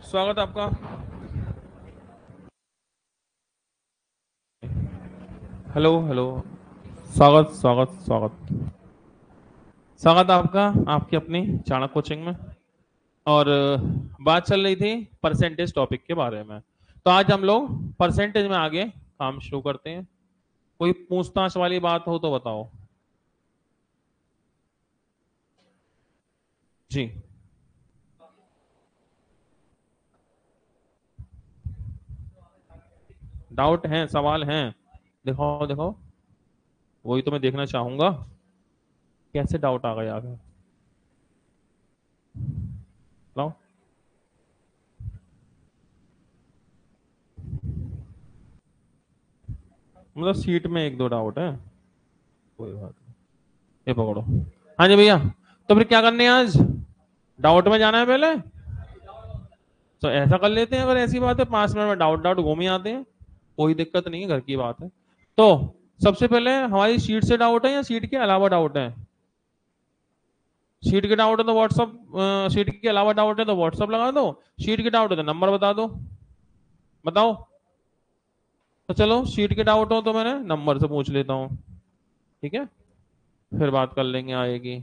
स्वागत है आपका। Hello hello. स्वागत स्वागत स्वागत। स्वागत है आपका आपकी अपनी चाणक्य कोचिंग में। और बात चल रही थी परसेंटेज टॉपिक के बारे में। तो आज हम लोग परसेंटेज में आगे काम शुरू करते हैं। कोई पूछताछ वाली बात हो तो बताओ। जी। डाउट हैं, सवाल हैं? दिखाओ दिखाओ। वही तो मैं देखना चाहूंगा। कैसे डाउट आ गया आगे। बताओ। मतलब सीट में एक दो डाउट है। कोई बात नहीं। ये पकड़ो। हाँ जी भैया। तो फिर क्या करने हैं आज? डाउट में जाना है पहले। तो ऐसा कर लेते हैं, अगर ऐसी बात है 5 मिनट में डाउट डाउट घूम ही आते हैं। कोई दिक्कत नहीं है, घर की बात है। तो सबसे पहले हमारी शीट से डाउट है या शीट के अलावा डाउट है? शीट के डाउट है तो व्हाट्सअप, शीट के अलावा डाउट है तो व्हाट्सअप लगा दो। शीट के डाउट है तो नंबर बता दो। बताओ। तो चलो शीट के डाउट हो तो मैंने नंबर से पूछ लेता हूँ। ठीक है। फिर बात कर लेंगे आएगी।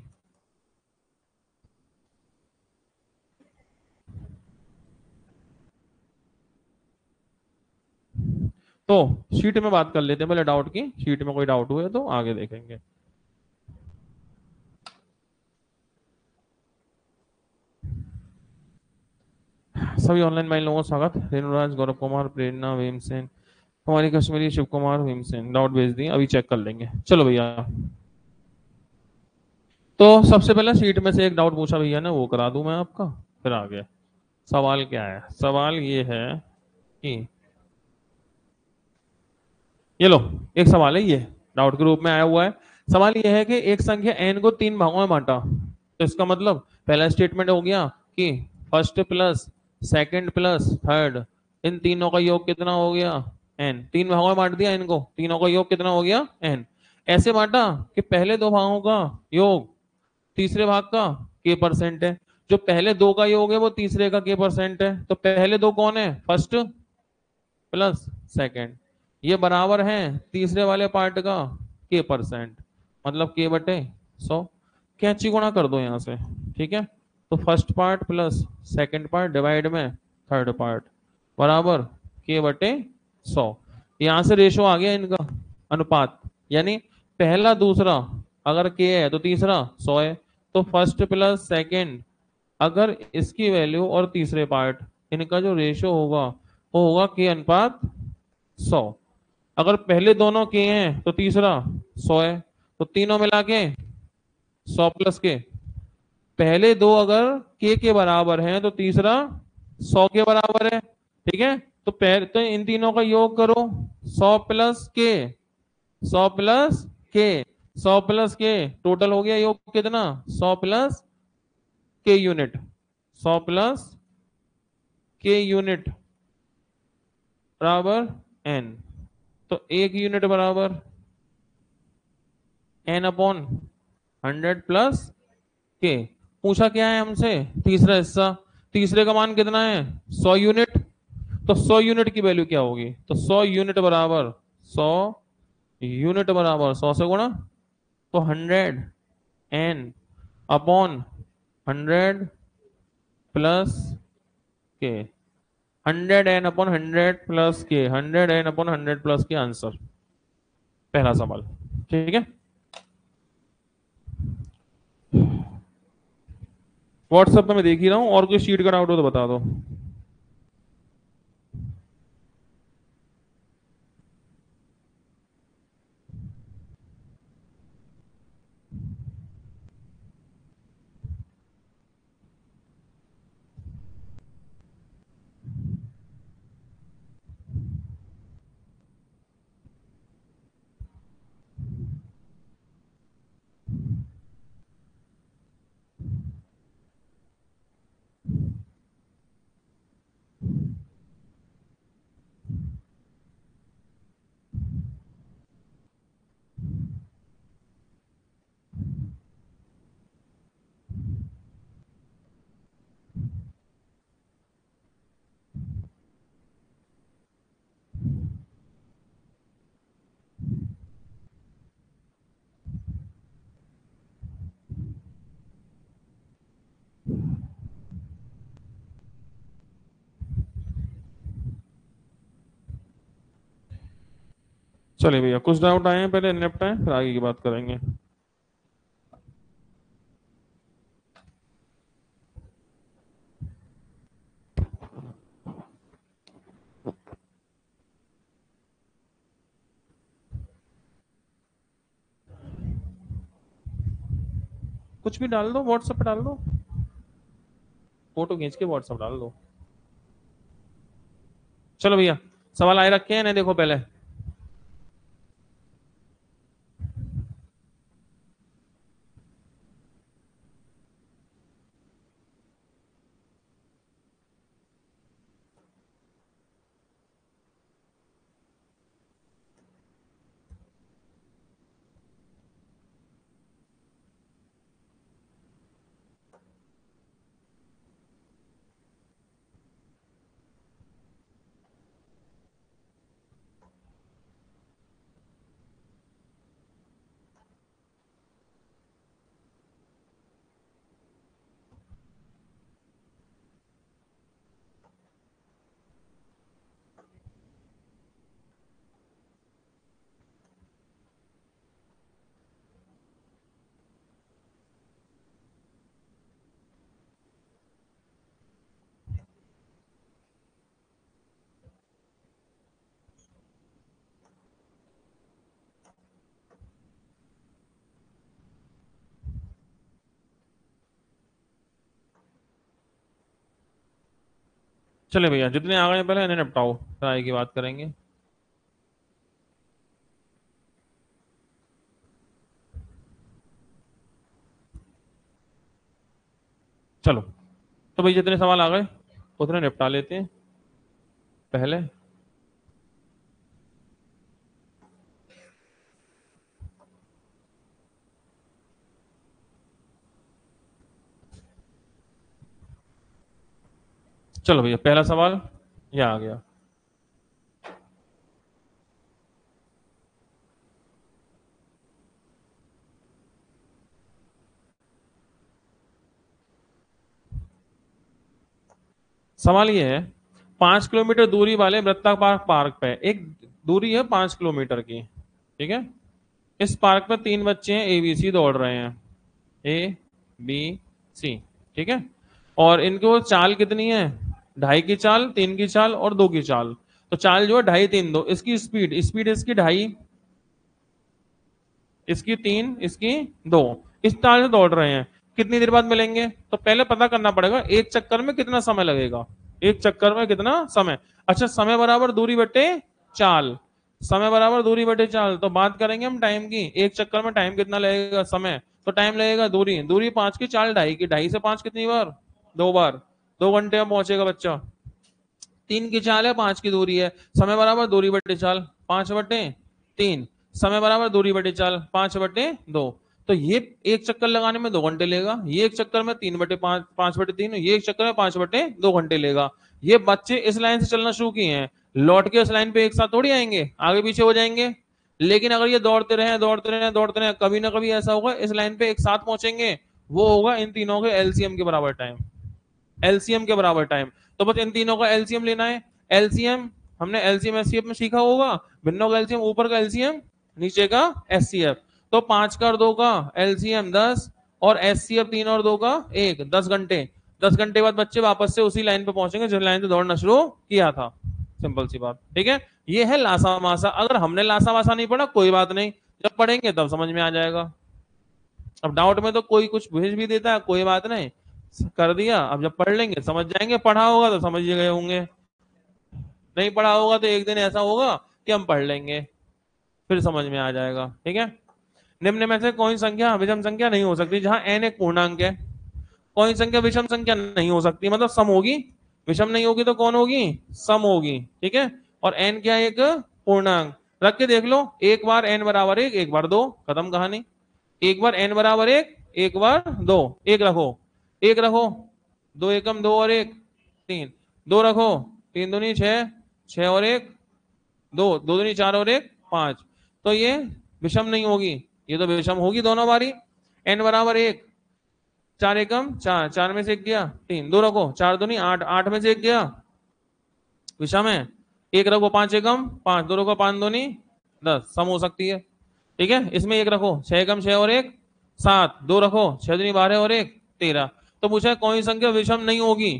तो शीट में बात कर लेते हैं पहले डाउट की। शीट में कोई डाउट हुए तो आगे देखेंगे। सभी ऑनलाइन माइन लोगों का स्वागत। रेणुराज, गौरव कुमार, प्रेरणा, भीमसेन, हमारी कश्मीरी, शिव कुमार, भीमसेन डाउट भेज दिए, अभी चेक कर लेंगे। चलो भैया। तो सबसे पहले शीट में से एक डाउट पूछा भैया ने, वो करा दूं मैं आपका। फिर आगे सवाल क्या है? सवाल ये है कि ये लो, एक सवाल है ये, डाउट के रूप में आया हुआ है। सवाल ये है कि एक संख्या n को 3 भागों में बांटा। तो इसका मतलब पहला स्टेटमेंट हो गया कि first plus second plus third, इन तीनों का योग कितना हो गया? n। 3 भागों में बांट दिया इनको, तीनों का योग कितना हो गया? n। ऐसे बांटा कि पहले 2 भागों का योग तीसरे भाग का k% है। जो पहले दो का योग है वो तीसरे का k% है। तो पहले दो कौन है? First plus second. ये बराबर है तीसरे वाले पार्ट का k%। मतलब k/100। कैंची गुणा कर दो यहां से। ठीक है। तो first part plus second part divide में थर्ड पार्ट बराबर k/100। यहां से रेशो आ गया इनका, अनुपात। यानी पहला दूसरा अगर k है तो तीसरा 100 है। तो फर्स्ट प्लस सेकंड, अगर इसकी वैल्यू और तीसरे पार्ट, इनका जो रेशो होगा वो होगा k/100। अगर पहले दोनों के हैं तो तीसरा 100 है। तो तीनों मिला के 100 + k। पहले दो अगर के बराबर हैं तो तीसरा 100 के बराबर है। ठीक है। तो पहले तो इन तीनों का योग करो। 100 + k, 100 + k, 100 + k, टोटल हो गया योग कितना? 100 + k यूनिट। 100 + k यूनिट बराबर n। तो 1 यूनिट बराबर n/100 + k। पूछा क्या है हमसे? तीसरा हिस्सा। तीसरे का मान कितना है? 100 यूनिट। तो 100 यूनिट की वैल्यू क्या होगी? तो 100 यूनिट बराबर 100 से गुणा। तो 100n/100 + k। 100n/100 + k, 100n/100 + k answer. पहला सवाल। ठीक है। व्हाट्सएप पे मैं देख ही रहा हूँ, और कोई शीट का डाउट हो तो बता दो। चलिए भैया, कुछ डाउट आए हैं पहले निपटाएं, फिर आगे की बात करेंगे। कुछ भी डाल दो, व्हाट्सएप पे डाल दो, फोटो खींच के व्हाट्सएप डाल दो। चलो भैया, सवाल आए रखे हैं ना, देखो पहले। चले भैया, जितने आ गए पहले इन्हें निपटाओ, फिर आगे की बात करेंगे। चलो, तो भाई जितने सवाल आ गए उतने निपटा लेते हैं पहले। चलो भैया, पहला सवाल ये आ गया। सवाल ये है, 5 किलोमीटर दूरी वाले वृत्ताकार पार्क पे एक दूरी है 5 किलोमीटर की, ठीक है। इस पार्क में 3 बच्चे हैं ABC दौड़ रहे हैं, ABC, ठीक है। और इनको चाल कितनी है, 2.5 की चाल, 3 की चाल और 2 की चाल। तो चाल जो है 2.5 3 2, इसकी स्पीड स्पीड इसकी 2.5, इसकी 3, इसकी 2, इस चाल से दौड़ रहे हैं। कितनी देर बाद मिलेंगे, तो पहले पता करना पड़ेगा एक चक्कर में कितना समय लगेगा, एक चक्कर में कितना समय। अच्छा, समय बराबर दूरी बटे चाल, समय बराबर दूरी बटे चाल। तो बात करेंगे हम टाइम की, एक चक्कर में टाइम कितना लगेगा, समय। तो टाइम लगेगा, दूरी दूरी 5 की, चाल 2.5 की, 2.5 से 5 कितनी बार, 2 बार, 2 घंटे में पहुंचेगा बच्चा। 3 की चाल है, 5 की दूरी है, समय बराबर दूरी बटे चाल, 5/3, समय बराबर दूरी बटे चाल 5/2। तो ये एक चक्कर लगाने में 2 घंटे लेगा, ये एक चक्कर में 3/5, 5/3, ये एक चक्कर में 5/2 घंटे लेगा। ये बच्चे इस लाइन से चलना शुरू किए हैं, लौट के इस लाइन पे एक साथ थोड़ी आएंगे, आगे पीछे हो जाएंगे। लेकिन अगर ये दौड़ते रहे दौड़ते रहे दौड़ते रहे, कभी ना कभी ऐसा होगा इस लाइन पे एक साथ पहुंचेंगे। वो होगा इन तीनों के एलसीएम के बराबर टाइम, एलसीएम के बराबर टाइम। तो बस इन तीनों का एलसीएम लेना है। एलसीएम हमने एलसीएम एससीएफ में सीखा होगा, भिन्नों का एलसीएम ऊपर का एलसीएम नीचे का एससीएफ। तो 5 का और 2 का एलसीएम 10 और एससीएफ 3 और 2 का 1, 10 घंटे। 10 घंटे बाद बच्चे वापस से उसी लाइन पे पहुंचेंगे जिस लाइन से दौड़ना शुरू किया था। सिंपल सी बात, ठीक है। ये है लासा मासा। अगर हमने लासा मासा नहीं पढ़ा कोई बात नहीं, जब पढ़ेंगे तब समझ में आ जाएगा। अब डाउट में तो कोई कुछ भेज भी देता है, कोई बात नहीं, कर दिया, अब जब पढ़ लेंगे समझ जाएंगे, पढ़ा होगा तो समझ ही गए होंगे, नहीं पढ़ा होगा तो एक दिन ऐसा होगा कि हम पढ़ लेंगे, फिर समझ में आ जाएगा, ठीक है। निम्न में से कौन संख्या विषम संख्या नहीं हो सकती, जहां n एक पूर्णांक है। कौन संख्या विषम संख्या नहीं हो सकती, मतलब सम होगी, विषम नहीं होगी तो कौन होगी, सम होगी, ठीक है। और n क्या है, एक पूर्णांक। रख के देख लो, एक बार n बराबर 1, एक बार 2, खत्म कहानी। एक बार n बराबर 1, एक बार 2, एक रखो, एक रखो, 2 एकम 2 और 1 3, 2 रखो, 3 दूनी 6, 6 और 1 2, 2 दूनी 4 और 1 5। तो ये विषम नहीं होगी, ये तो विषम होगी दोनों बारी। n बराबर 1, 4 एकम 4, 4 में से 1 गया 3, 2 रखो, 4 दूनी 8, 8 में से 1 गया, विषम है। 1 रखो, 5 एकम 5, 2 रखो, 5 दूनी 10 सम हो सकती है। ठीक है, इसमें एक रखो, 6 कम 6 और 1 7, 2 रखो, 6 दूनी 12 और 1 13। तो पूछा है कौन सी संख्या विषम नहीं होगी?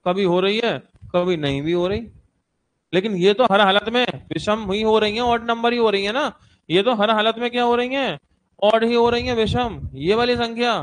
कभी हो रही है, कभी नहीं भी हो रही। लेकिन ये तो हर हालत में विषम ही हो रही है, ऑड नंबर ही हो रही है ना। ये तो हर हालत में क्या हो रही है? ऑड ही हो रही है, विषम। ये वाली संख्या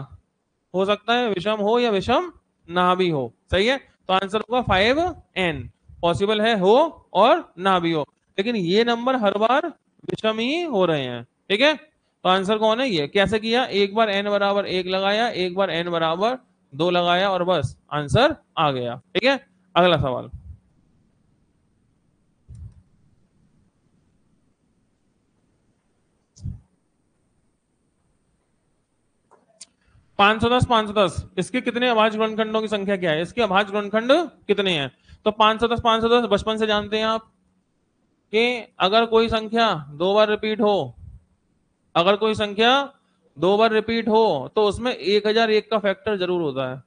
हो सकता है विषम हो या विषम ना भी हो। सही है, तो आंसर होगा 5n। पॉसिबल है हो और ना भी हो, लेकिन ये नंबर हर बार विषम ही हो रहे हैं। ठीक है, तो आंसर कौन है? ये कैसे किया? एक बार n बराबर 1 लगाया, एक बार n बराबर 2 लगाया और बस आंसर आ गया। ठीक है, अगला सवाल। 510 510 इसके कितने अभाज्य गुणनखंडों की संख्या क्या है? इसके अभाज्य गुणनखंड कितने हैं? तो 510 बचपन से जानते हैं आप कि अगर कोई संख्या दो बार रिपीट हो, अगर कोई संख्या दो बार रिपीट हो तो उसमें 1001 का फैक्टर जरूर होता है।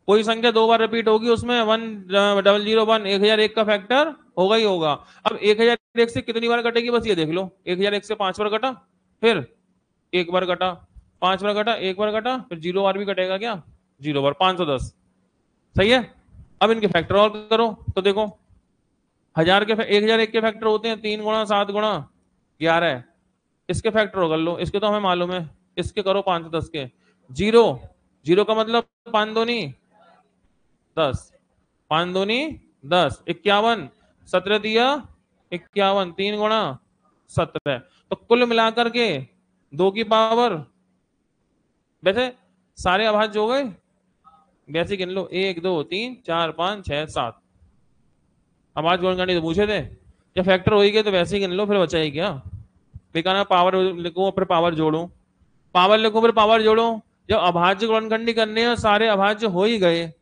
कोई संख्या दो बार रिपीट होगी उसमें 1001 1001 का फैक्टर होगा ही होगा। अब 1001 से कितनी बार कटेगी बस ये देख लो। 1001 से 5 बार कटा, फिर एक बार कटा, 5 बार कटा, एक बार कटा, फिर 0 बार भी कटेगा क्या? 0 बार, 510। सही है। अब इनके फैक्टर और करो तो देखो, 1001 के फैक्टर होते हैं 3 गुणा 7 गुणा 11। इसके फैक्टर कर लो, इसके तो हमें मालूम है। इसके करो 510 के। 0, 0 का मतलब 5 दूनी 10, 5 दूनी 10, 51, 17 दिया 51, 3 गुणा 17। तो कुल मिलाकर के 2 की पावर, वैसे सारे अभाज्य हो गए, वैसे गिन लो 1 2 3 4 5 6 7। अभाज्य गुणनखंड तो पूछे थे, जब फैक्टर हो ही गए तो वैसे ही गिन लो, फिर बचा ही क्या? बेकार पावर लिखो फिर पावर जोड़ो, पावर लिखो फिर पावर जोड़ो। जब अभाज्य गुणनखंडी करने और सारे अभाज्य हो ही गए,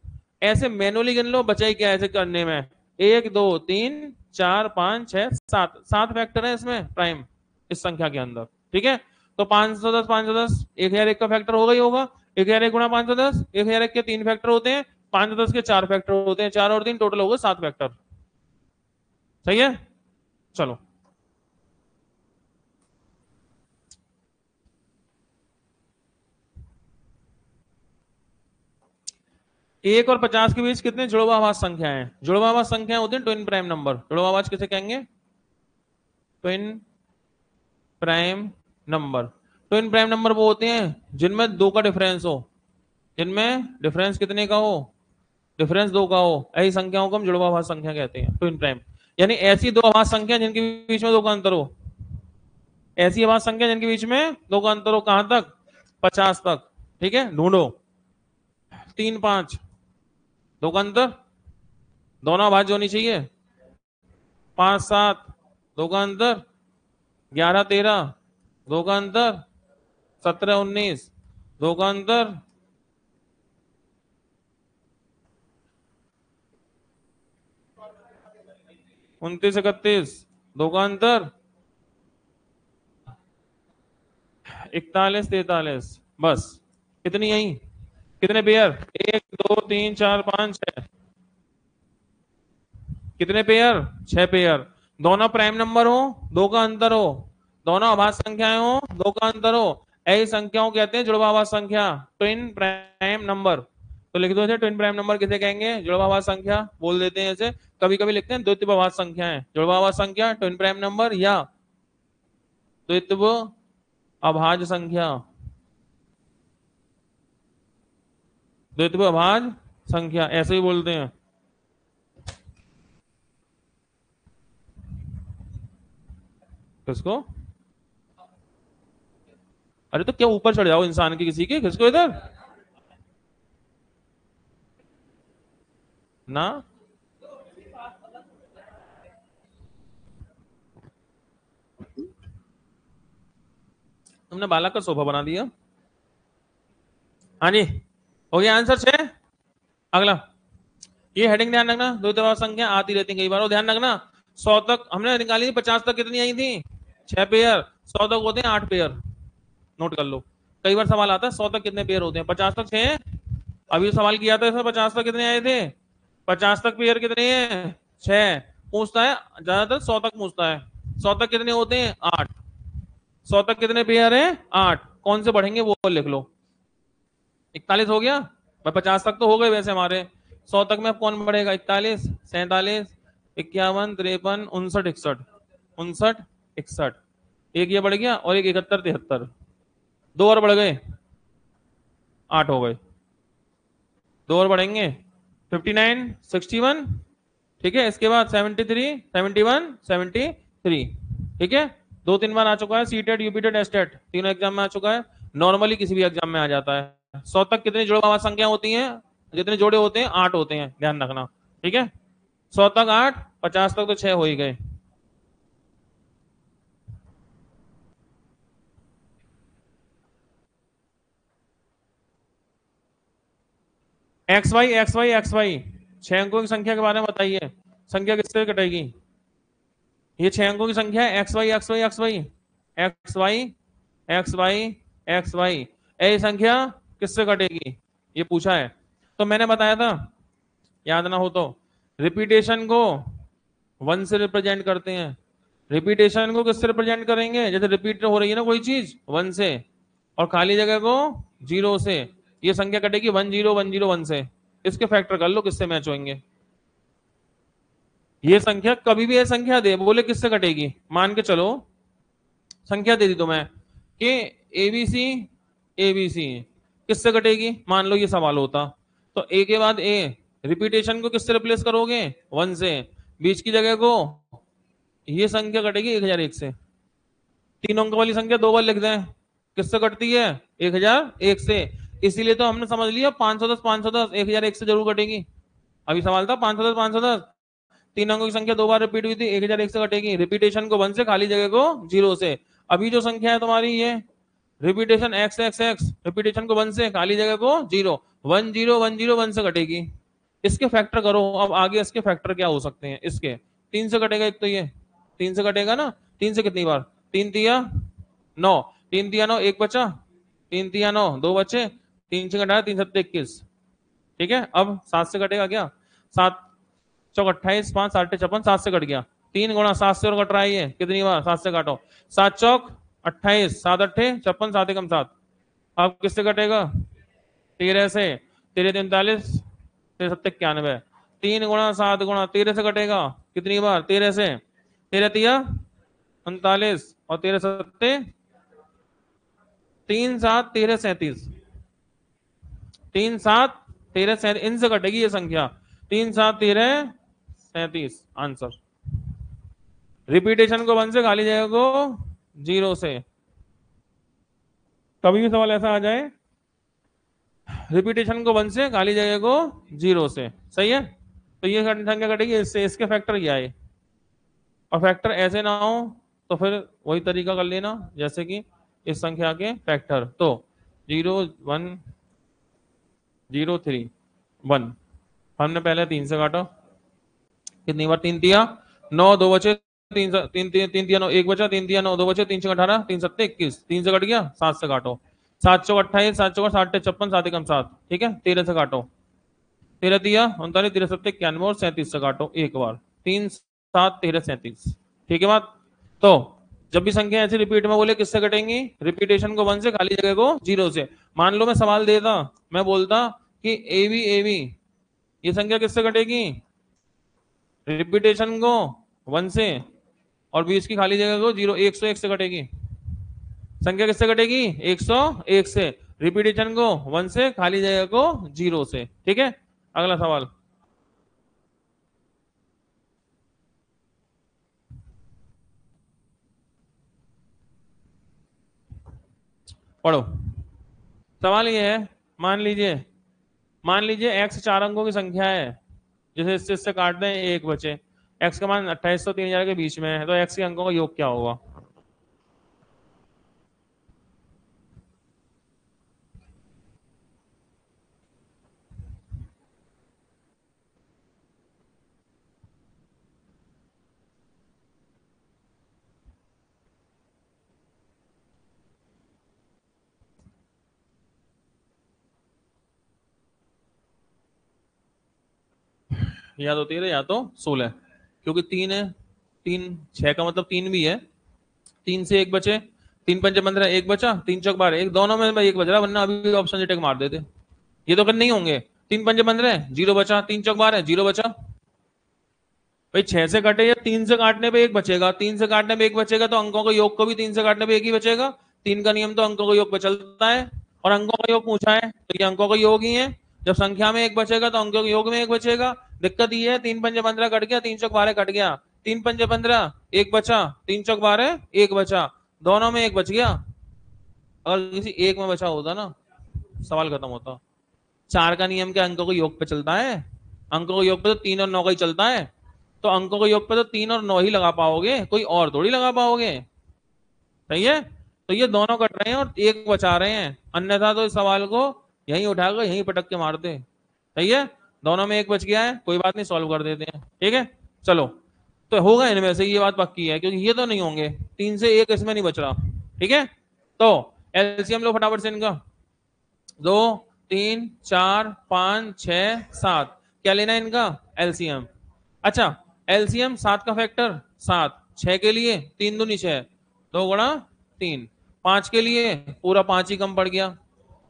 ऐसे मैनुअली गिन लो, बचा ही क्या ऐसे करने में? 1 2 3 4 5 6 7, 7 फैक्टर है इसमें प्राइम, इस संख्या के अंदर। ठीक है, तो 510 510 1001 का फैक्टर होगा ही होगा। 1001 गुणा 510, 1001 के 3 फैक्टर होते हैं, 510 के 4 फैक्टर होते हैं, 4 और 3 टोटल होगा 7 फैक्टर। सही है, चलो। 1 और 50 के बीच कितने जुड़वाभाज्य संख्या है? जुड़वाभाज्य संख्या होती है ट्विन प्राइम नंबर। जुड़वाभाज्य किसे कहेंगे? Twin prime number. Twin prime number वो होते हैं जिनमें 2 का डिफरेंस हो, जिनमें डिफरेंस कितने का हो? डिफरेंस 2 का हो, ऐसी संख्याओं को हम जुड़वाभाज्य संख्या कहते हैं, ट्विन प्राइम। यानी ऐसी दो अभाज्य संख्या जिनके बीच में 2 का अंतर हो, ऐसी अभाज्य संख्या जिनके बीच में 2 का अंतर हो। कहां तक? 50 तक। ठीक है, ढूंढो। 3 5, 2 का अंतर, दोनों अभाज्य होनी चाहिए। 5 7, 2 का अंतर। 11 13, 2 का अंतर। 17 19, 2 का अंतर। 29 31, 2 का अंतर। 41 43, बस कितनी यही? कितने पेयर? 1 2 3 4 5 6, कितने पेयर? 6 पेयर। दोनों प्राइम नंबर हो, 2 का अंतर हो, दोनों अभाज्य संख्याएं हो, 2 का अंतर हो, ऐसी संख्याओं कहते हैं जुड़वाभाज्य संख्या, ट्विन प्राइम नंबर। तो लिख दो इसे, ट्विन प्राइम नंबर किसे कहेंगे? जुड़वाभाज्य संख्या बोल देते हैं इसे। कभी कभी लिखते हैं द्वितीय अभाज्य संख्याएं, जुड़वाभाज्य संख्या, ट्विन प्राइम नंबर या द्वितीय अभाज्य संख्या, द्वितीय अभाज्य संख्या ऐसे ही बोलते हैं। किसको? अरे तो क्या ऊपर चढ़ जाओ इंसान के किसी के, किसको इधर ना। तुमने बालक का सोफा बना दिया। हाँ जी, हो गया आंसर 6। अगला, ये हेडिंग ध्यान रखना, दो दवा संख्या आती रहती है कई बार, वो ध्यान रखना। 100 तक हमने निकाली थी, 50 तक कितनी आई थी? 6 पेयर। 100 तक होते हैं 8 पेयर, नोट कर लो। कई बार सवाल आता है 100 तक कितने पेयर होते हैं? 50 तक 6। अभी सवाल किया था इसमें 50 तक कितने आए थे? 50 तक पेयर कितने हैं? 6। पूछता है, ज्यादातर 100 तक पूछता है। 100 तक कितने होते हैं? 8। 100 तक कितने पेयर हैं? 8। कौन से बढ़ेंगे वो लिख लो। 41 हो गया भाई, 50 तक तो हो गए वैसे हमारे। 100 तक में अब कौन बढ़ेगा? 41, 47, 51, 53, 59, 61, 59, 61। एक ये बढ़ गया और एक 71, 73। दो और बढ़ गए, 8 हो गए। दो और बढ़ेंगे, 59, 61। ठीक है, इसके बाद 73, 71, 73। ठीक है, दो तीन बार आ चुका है, सीटेड, यूपीटेड, एस्टेट, तीनों एग्जाम में आ चुका है। नॉर्मली किसी भी एग्जाम में आ जाता है। 100 तक कितनी जुड़वा संख्या होती हैं? जितने जोड़े होते हैं 8 होते हैं, ध्यान रखना। ठीक है, 100 तक 8, 50 तक तो 6 हो ही गए। एक्स वाई 6 अंकों की संख्या के बारे में बताइए। संख्या किससे कटेगी? ये 6 अंकों की संख्या है, x y x y x y x y x y x y. ये संख्या किससे कटेगी, ये पूछा है। तो मैंने बताया था, याद ना हो तो, रिपीटेशन को 1 से रिप्रेजेंट करते हैं। रिपीटेशन को किससे रिप्रेजेंट करेंगे? जैसे रिपीट हो रही है ना कोई चीज, 1 से, और खाली जगह को 0 से। ये संख्या कटेगी 10 1 0 1 से। इसके फैक्टर कर लो किससे मैच होंगे। ये संख्या कभी भी ये संख्या दे, बोले किससे कटेगी, मान के चलो संख्या दे दी तो मैं कि एबीसी, एबीसी किससे कटेगी, मान लो ये सवाल होता। तो ए के बाद ए, रिपीटेशन को किससे रिप्लेस करोगे? 1 से। बीच की जगह को, ये संख्या कटेगी 1001 से। तीन अंक वाली संख्या दो बार लिख दें, किससे कटती है? 1001 से। इसीलिए तो हमने समझ लिया 510 510 1001 से जरूर कटेगी। अभी सवाल था 510 510, तीन अंकों की संख्या दो बार रिपीट हुई थी, 1001 से कटेगी। रिपीटेशन को 1 से, खाली जगह को 0 से। अभी जो संख्या है तुम्हारी ये repetition x x x, repetition को 1 से, खाली जगह को 0, 1 0 1 0 1 से कटेगी। इसके फैक्टर करो अब आगे। इसके फैक्टर क्या हो सकते हैं? इसके 3 से कटेगा एक तो ये, 3 से कटेगा ना। 3 से कितनी बार? 3 तिया 9, 3 तिया 9, एक बचा। 3 तिया 9, दो बचे। 3 से घटाया 3 सत्ते 21। ठीक है, अब 7 से कटेगा क्या? 7 चौक 28, 5 8 56, 7 से कट गया। 3 गुणा 7 से और कट रहा है ये, कितनी बार? 7 से काटो। 7 चौक 28, 7 अट्ठे 56, 7 एकम 7। अब किससे कटेगा? 13 से। 13 43, 13 सत्ते 91। 3 गुणा 7 गुणा 13 से कटेगा, कितनी बार? 13 से। 13 तिया 39 और 13 सत्ते 3 7 13 37। 3 7 13 37, इनसे कटेगी ये संख्या। 3 7 13 37 आंसर। रिपीटेशन को 1 से, खाली जगह को 0 से। कभी भी सवाल ऐसा आ जाए, रिपीटेशन को 1 से, खाली जगह को 0 से, सही है। तो ये संख्या कटेगी इससे, इसके फैक्टर ये आए। और फैक्टर ऐसे ना हो तो फिर वही तरीका कर लेना, जैसे कि इस संख्या के फैक्टर। तो 0 1 0 3 1, हमने पहले 3 से काटा, कितनी बार? 3 तिया 9, दो बचे। 3 3 3 तिया 9, एक बचा। 3 तिया 9, दो बचे। 3 6 18, 3 सत्ते 21, 3 से कट गया। 7 से काटो। 7 चौक 28, 7 चौक 60 56, 7 एकम 7। ठीक है, 13 से काटो। 13 तिया 39, 13 सत्ते 91 और 37 से काटो एक बार। 3 7 13 37। ठीक है बात। तो जब भी संख्या ऐसे रिपीट में बोले किससे कटेंगी? रिपीटेशन को 1 से, खाली जगह को 0 से। मान लो मैं सवाल देता, मैं बोलता कि ए बी ये संख्या किससे कटेगी? रिपीटेशन को 1 से, और बीच की खाली जगह को 0, 101 से कटेगी। संख्या किससे कटेगी? 101 से। रिपीटेशन को 1 से, खाली जगह को 0 से। ठीक है, अगला सवाल पढ़ो। सवाल ये है, मान लीजिए, मान लीजिए एक्स 4 अंकों की संख्या है। जैसे इससे काट दें, एक बचे। एक्स का मान 2800 3000 के बीच में है, तो एक्स के अंकों का योग क्या होगा? या तो 13 या तो 16, क्योंकि 3 है, 3 6 का मतलब 3 भी है, 3 से 1 बचे, 3 पंजे 15, 1 बचा, 3 चौक 12, एक दोनों में 1 बच रहा, वरना अभी ऑप्शन टिक मार देते। ये तो करने नहीं होंगे। 3 पंजे 15, 0 बचा, 3 चौक 12, 0 बचा। भाई 6 से काटे या 3 से काटने पे 1 बचेगा, 3 से काटने पे 1 बचेगा तो अंकों के योग को भी 3 से काटने पे 1 ही बचेगा। 3 का नियम तो अंकों के योग पे चलता है, और अंकों का योग पूछा है तो ये अंकों का योग ही है। जब संख्या में 1 बचेगा तो अंकों के योग में 1 बचेगा। दिक्कत ये है 3 पंजे 15 कट गया, 3 चौक 12 कट गया, 3 पंजे 15, 1 बचा, 3 चौक 12, 1 बचा, दोनों में 1 बच गया। अगर किसी एक में बचा होता ना, सवाल खत्म होता। 4 का नियम क्या अंकों के योग पे चलता है? अंकों के योग पे तो 3 और 9 का ही चलता है, तो अंकों के योग पे तो 3 और 9 ही लगा पाओगे, कोई और थोड़ी लगा पाओगे। सही है, तो ये दोनों कट रहे हैं और 1 बचा रहे हैं, अन्यथा तो इस सवाल को यहीं उठाकर यहीं पटक के मारते। सही है, दोनों में 1 बच गया है, कोई बात नहीं, सॉल्व कर देते हैं। ठीक है, चलो, तो होगा इनमें से, ये बात पक्की है, क्योंकि ये तो नहीं होंगे, 3 से 1 इसमें नहीं बच रहा। ठीक है, तो एलसीएम लो फटाफट से इनका। 2 3 4 5 6 7, क्या लेना है इनका? एलसीएम। अच्छा, एलसीएम 7 का फैक्टर 7, 6 के लिए 3 दूनी 6, 2 गुणा 3, 5 के लिए पूरा 5 ही कम पड़ गया,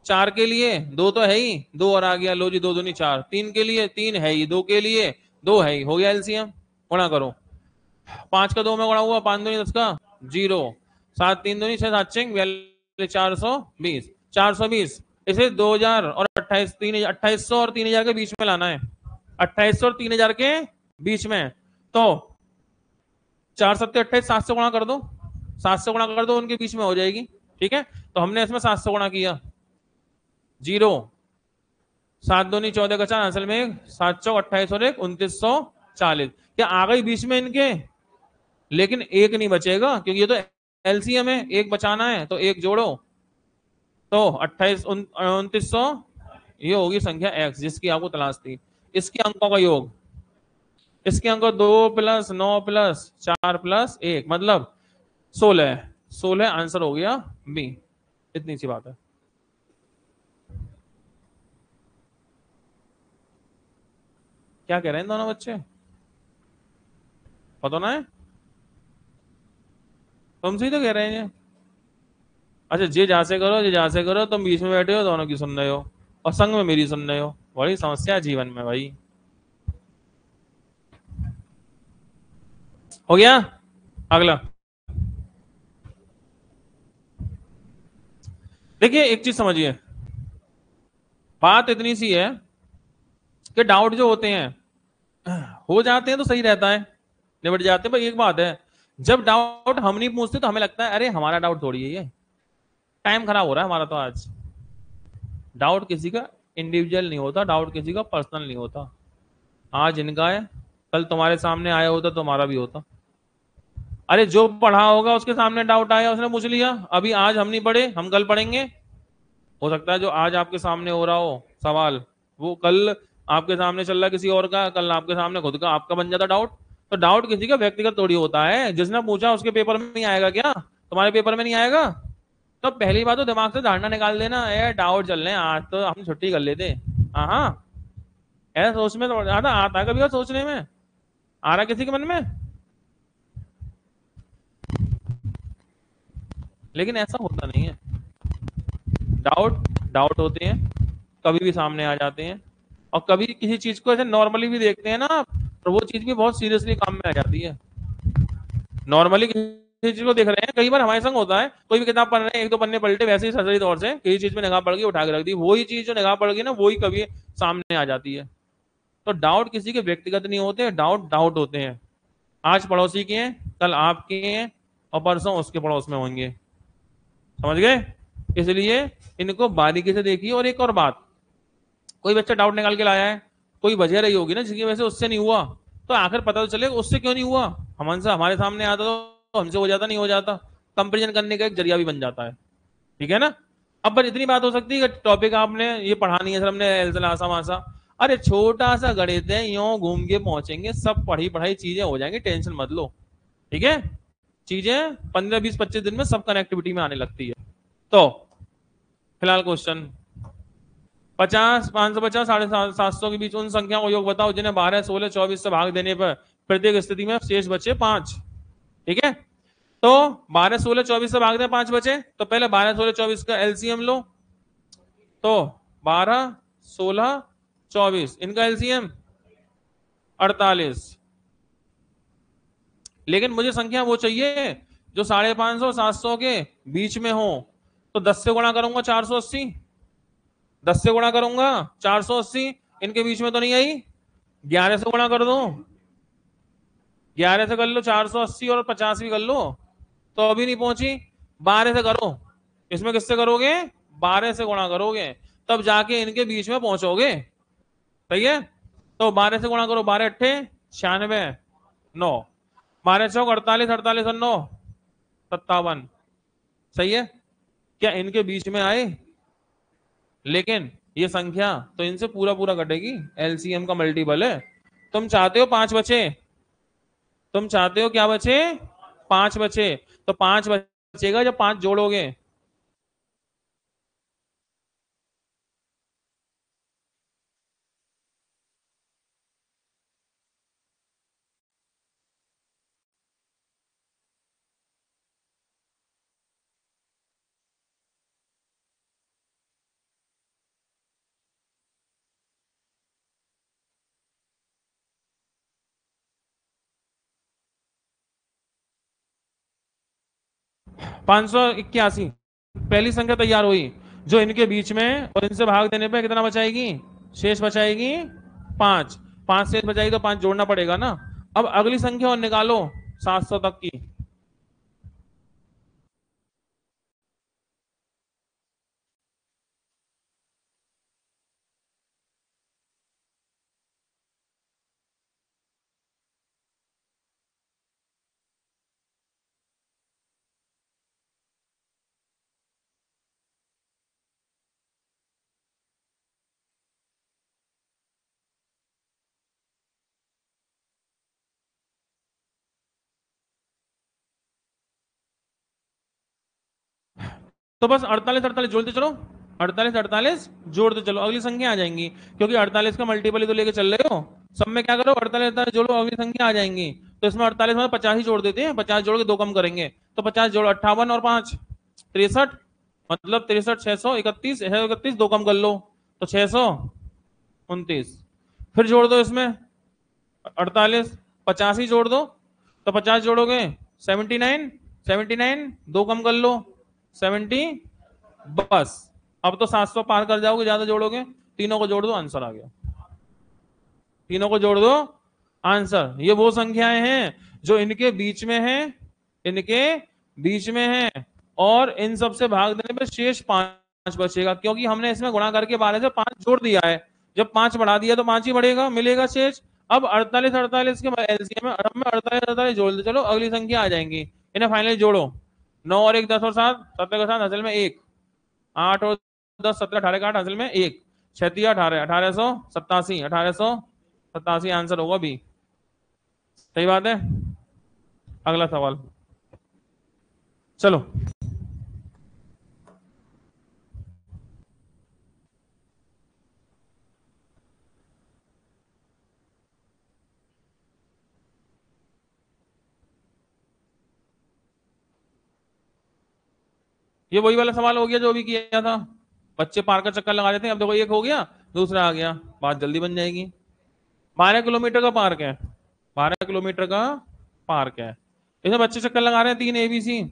4 के लिए 2 तो है ही, 2 और आ गया, लो जी 2 दूनी 4, 3 के लिए 3 है ही, 2 के लिए 2 है ही, हो गया एलसीएम। गुणा करो, 5 का 2 में गुणा हुआ, 5 दूनी 10 का 0, 7 3 दूनी 6, 7 छिंग 420, 420, इसे 2000 और 28, 2800 और 3000 के बीच में लाना है, 2800 और 3000 के बीच में। तो 4 सत्ते 28, 7 से गुणा कर दो, 7 से गुणा कर दो, उनके बीच में हो जाएगी। ठीक है, तो हमने इसमें 7 से गुणा किया, 0, 7 दूनी 14 का 4, असल में 7 चौक 28 और 1 2940, क्या आ गई बीच में इनके? लेकिन 1 नहीं बचेगा, क्योंकि ये तो एलसीएम है, 1 बचाना है, तो 1 जोड़ो, तो 28 2900, ये होगी संख्या x जिसकी आपको तलाश थी। इसके अंकों का योग, इसके अंक 2 + 9 + 4 + 1 मतलब 16, 16 आंसर हो गया बी। इतनी सी बात है। क्या कह रहे हैं दोनों बच्चे, पता ना है? तुमसे ही तो कह रहे हैं। अच्छा, जे जहां से करो, जे जहां से करो, तुम बीच में बैठे हो, दोनों की सुन रहे हो और संग में मेरी सुन रहे हो। बड़ी समस्या है जीवन में भाई। हो गया, अगला देखिए, एक चीज समझिए, बात इतनी सी है कि डाउट जो होते हैं हो जाते हैं तो सही रहता है, निबट जाते हैं। पर एक बात है, जब डाउट हम नहीं पूछते तो हमें लगता है अरे हमारा डाउट थोड़ी है, ये टाइम खराब हो रहा है हमारा। तो आज डाउट किसी का इंडिविजुअल नहीं होता, डाउट किसी का पर्सनल नहीं होता। आज इनका है, कल तुम्हारे सामने आया होता तो तुम्हारा भी होता। अरे जो पढ़ा होगा उसके सामने डाउट आया, उसने पूछ लिया, अभी आज हम नहीं पढ़े, हम कल पढ़ेंगे। हो सकता है जो आज आपके सामने हो रहा हो सवाल, वो कल आपके सामने चल रहा है किसी और का, कल आपके सामने खुद का आपका बन जाता डाउट। तो डाउट किसी का व्यक्तिगत थोड़ी होता है, जिसने पूछा उसके पेपर में नहीं आएगा क्या? तुम्हारे पेपर में नहीं आएगा? तो पहली बात तो दिमाग से धारणा निकाल देना, यार डाउट चल रहे हैं, आज तो हम छुट्टी कर लेते। हाँ, ऐसा सोच में तो ज्यादा आता है कभी और सोचने में आ रहा किसी के मन में, लेकिन ऐसा होता नहीं है। डाउट डाउट होते हैं, कभी भी सामने आ जाते हैं, और कभी किसी चीज को ऐसे नॉर्मली भी देखते हैं ना आप, तो वो चीज भी बहुत सीरियसली काम में आ जाती है। नॉर्मली किसी चीज को देख रहे हैं, कई बार हमारे संग होता है, कोई भी किताब पढ़ रहे हैं, 1-2 पन्ने पलटे, वैसे ही सरसरी तौर से किसी चीज में निगाह पड़ गई, उठा के रख दी, वही चीज जो निगाह पड़ गई ना, वही कभी सामने आ जाती है। तो डाउट किसी के व्यक्तिगत नहीं होते, डाउट डाउट होते हैं। आज पड़ोसी के हैं, कल आपके हैं, और परसों उसके पड़ोस में होंगे। समझ गए? इसलिए इनको बारीकी से देखिए। और एक और बात, कोई बच्चा डाउट निकाल के लाया है, कोई वजह रही होगी ना जिसकी वजह से उससे नहीं हुआ, तो आखिर पता तो चलेगा उससे क्यों नहीं हुआ। हमसे हमारे सामने आता तो हमसे हो जाता, नहीं हो जाता, कंपेरिजन करने का एक जरिया भी बन जाता है। ठीक है ना? अब बस इतनी बात हो सकती है कि टॉपिक आपने ये पढ़ा नहीं है सर, हमने एल्सलासा मासा, अरे छोटा सा गणित है, यूं घूम के पहुंचेंगे, सब पढ़ी पढ़ाई चीजें हो जाएंगी, टेंशन मत लो। ठीक है, चीजें 15 20 25 दिन में सब कनेक्टिविटी में आने लगती है। तो फिलहाल क्वेश्चन 50 550 750 के बीच उन संख्याओं का योग बताओ जिन्हें 12 16 24 से भाग देने पर प्रत्येक स्थिति में शेष बचे 5। ठीक है, तो 12 16 24 से भाग दे 5 बचे, तो पहले 12 16 24 का एलसीएम लो। तो 12 16 24 इनका एलसीएम 48। लेकिन मुझे संख्या वो चाहिए जो 550 700 के बीच में हो। तो 10 से गुणा करूंगा 480, 10 से गुणा करूंगा 480, इनके बीच में तो नहीं आई। 11 से गुणा कर दो, 11 से कर लो 480 और 50 भी कर लो, तो अभी नहीं पहुंची। 12 से करो, इसमें किससे करोगे, 12 से गुणा करोगे, तब जाके इनके बीच में पहुंचोगे। सही है, तो 12 से गुणा करो, 12 अट्ठे 96, 9, 12 चौक 48, 48 और 9 57। सही है, क्या इनके बीच में आए। लेकिन ये संख्या तो इनसे पूरा पूरा कटेगी, एलसीएम का मल्टीपल है। तुम चाहते हो 5 बचे, तुम चाहते हो क्या बचे, 5 बचे, तो 5 बचेगा जब 5 जोड़ोगे। पांच सौ इक्यासी पहली संख्या तैयार हुई, जो इनके बीच में, और इनसे भाग देने पे कितना बचाएगी, शेष बचाएगी 5। 5 शेष बचाएगी तो 5 जोड़ना पड़ेगा ना। अब अगली संख्या और निकालो 700 तक की। तो बस 48 48 जोड़ते चलो, 48 48 जोड़ते चलो, अगली संख्या आ जाएंगी, क्योंकि 48 का मल्टीपल ही तो लेके चल रहे हो। सब में क्या करो, 48 48 जोड़ो, अगली संख्या आ जाएंगी। तो इसमें 48 में 50 ही जोड़ देते हैं, 50 जोड़ के 2 कम करेंगे, तो 50 जोड़ो, 58 और 5 63, मतलब 63 631 31, 2 कम कर लो, तो 629। फिर जोड़ दो इसमें 48, 50 ही जोड़ दो, तो 50 जोड़ोगे 79, 79 2 कम कर लो 70। बस, अब तो 700 पार कर जाओगे, ज्यादा जोड़ोगे। तीनों को जोड़ दो, आंसर आ गया। तीनों को जोड़ दो, आंसर। ये वो संख्याएं हैं जो इनके बीच में है, इनके बीच में है, और इन सब से भाग देने पे शेष 5 बचेगा, क्योंकि हमने इसमें गुणा करके 12 से 5 जोड़ दिया है। जब 5 बढ़ा दिया तो 5 ही बढ़ेगा, मिलेगा शेष। अब 48 48 के एलसीएम में 48 48 जोड़ते चलो, अगली संख्या आ जाएंगी। इन्हें फाइनली जोड़ो, 9 और 1 10 और 7 17 का 7 असल में 1, 8 और 10 17 18 का 8 असल में 1, 36 18 1887, 1887 आंसर होगा बी। सही बात है। अगला सवाल, चलो। ये वही वाला सवाल हो गया जो अभी किया था, बच्चे पार्क का चक्कर लगा रहे थे। अब देखो एक हो गया, दूसरा आ गया, बात जल्दी बन जाएगी। 12 किलोमीटर का पार्क है, 12 किलोमीटर का पार्क है, इसमें बच्चे चक्कर लगा रहे हैं 3 ABC,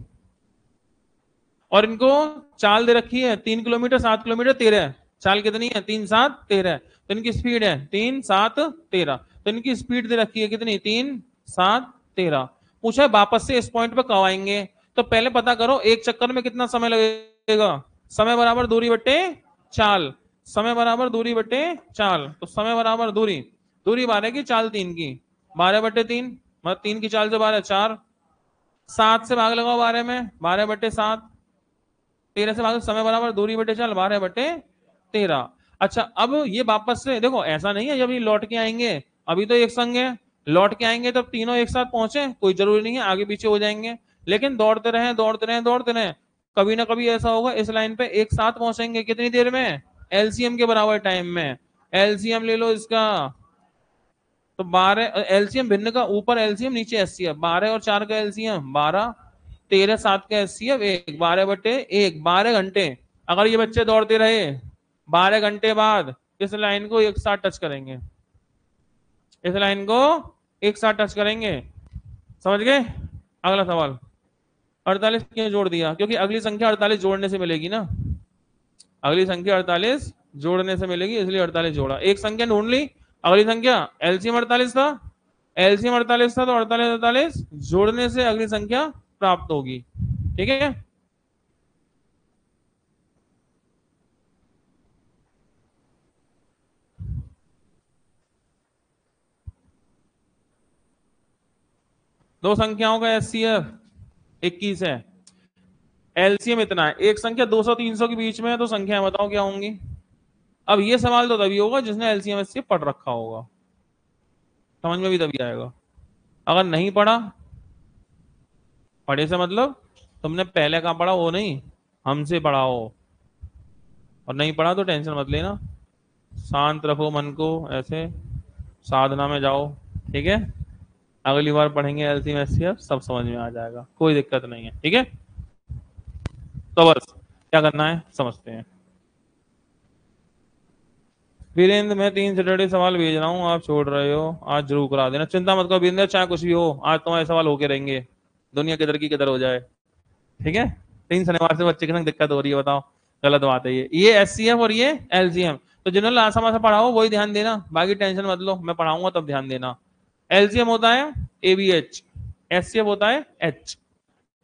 और इनको चाल दे रखी है 3 किलोमीटर 7 किलोमीटर 13। चाल कितनी है, 3 7 13, तो इनकी स्पीड है 3 7 13, तो इनकी स्पीड दे रखी है कितनी, 3 7 13। पूछा है वापस से इस पॉइंट पर कब आएंगे, तो पहले पता करो एक चक्कर में कितना समय लगेगा। समय बराबर दूरी बटे चाल, समय बराबर दूरी बटे चाल, तो समय बराबर दूरी, दूरी 12 की, चाल 3 की, 12/3, मतलब 3 की चाल से 12 4, 7 से भाग लगाओ 12 में, 12/7, 13 से भाग, समय बराबर दूरी बटे चाल, 12/13। अच्छा, अब ये वापस से देखो, ऐसा नहीं है जब ये लौट के आएंगे, अभी तो एक संग है, लौट के आएंगे तब तीनों एक साथ पहुंचे, कोई जरूरी नहीं है आगे पीछे हो जाएंगे, लेकिन दौड़ते रहे दौड़ते रहे दौड़ते रहे, कभी ना कभी ऐसा होगा इस लाइन पे एक साथ पहुंचेंगे, कितनी देर में, एलसीएम के बराबर टाइम में। एलसीएम ले लो इसका, तो 12 एलसीएम भिन्न का ऊपर एलसीएम नीचे एचसीएफ, 12 और 4 का एलसीएम 12, 13 7 का एचसीएफ 1, 12/1, 12 घंटे। अगर ये बच्चे दौड़ते रहे 12 घंटे बाद इस लाइन को एक साथ टच करेंगे, इस लाइन को एक साथ टच करेंगे। समझ गए? अगला सवाल, 48 क्यों जोड़ दिया? क्योंकि अगली संख्या 48 जोड़ने से मिलेगी ना, अगली संख्या 48 जोड़ने से मिलेगी, इसलिए 48 जोड़ा। एक संख्या ढूंढ ली, अगली संख्या एलसीएम 48 था, एलसीएम 48 था तो 48 48 जोड़ने से अगली संख्या प्राप्त होगी। ठीक है, दो संख्याओं का एचसीएफ 21 है, एलसीएम इतना है, एक संख्या 200 300 के बीच में है, तो संख्या बताओ क्या होंगी? अब ये सवाल तो तभी होगा जिसने एलसीएम एचसीएफ पढ़ रखा होगा, समझ में भी तभी आएगा। अगर नहीं पढ़ा, पढ़े से मतलब तुमने पहले कहाँ पढ़ा वो नहीं, हमसे पढ़ाओ, और नहीं पढ़ा तो टेंशन मत लेना, शांत रखो मन को, ऐसे साधना में जाओ। ठीक है, अगली बार पढ़ेंगे एलसीएम एचसीएफ, सब समझ में आ जाएगा, कोई दिक्कत नहीं है। ठीक है, तो बस क्या करना है समझते हैं। वीरेंद्र, मैं 3 सैटरडे सवाल भेज रहा हूँ, आप छोड़ रहे हो, आज जरूर करा देना, चिंता मत करो वीरेंद्र, चाहे कुछ भी हो आज तुम्हारे सवाल होके रहेंगे, दुनिया किधर की किधर हो जाए। ठीक है, 3 शनिवार से बच्चे के संग दिक्कत हो रही है, बताओ, गलत बात है ये एचसीएफ और ये एलसीएम, तो जिन्होंने आसाम आसा पढ़ाओ वही ध्यान देना, बाकी टेंशन मत लो, मैं पढ़ाऊंगा तब ध्यान देना। एलसीएम होता है एबीएच, एचसीएफ होता है एच,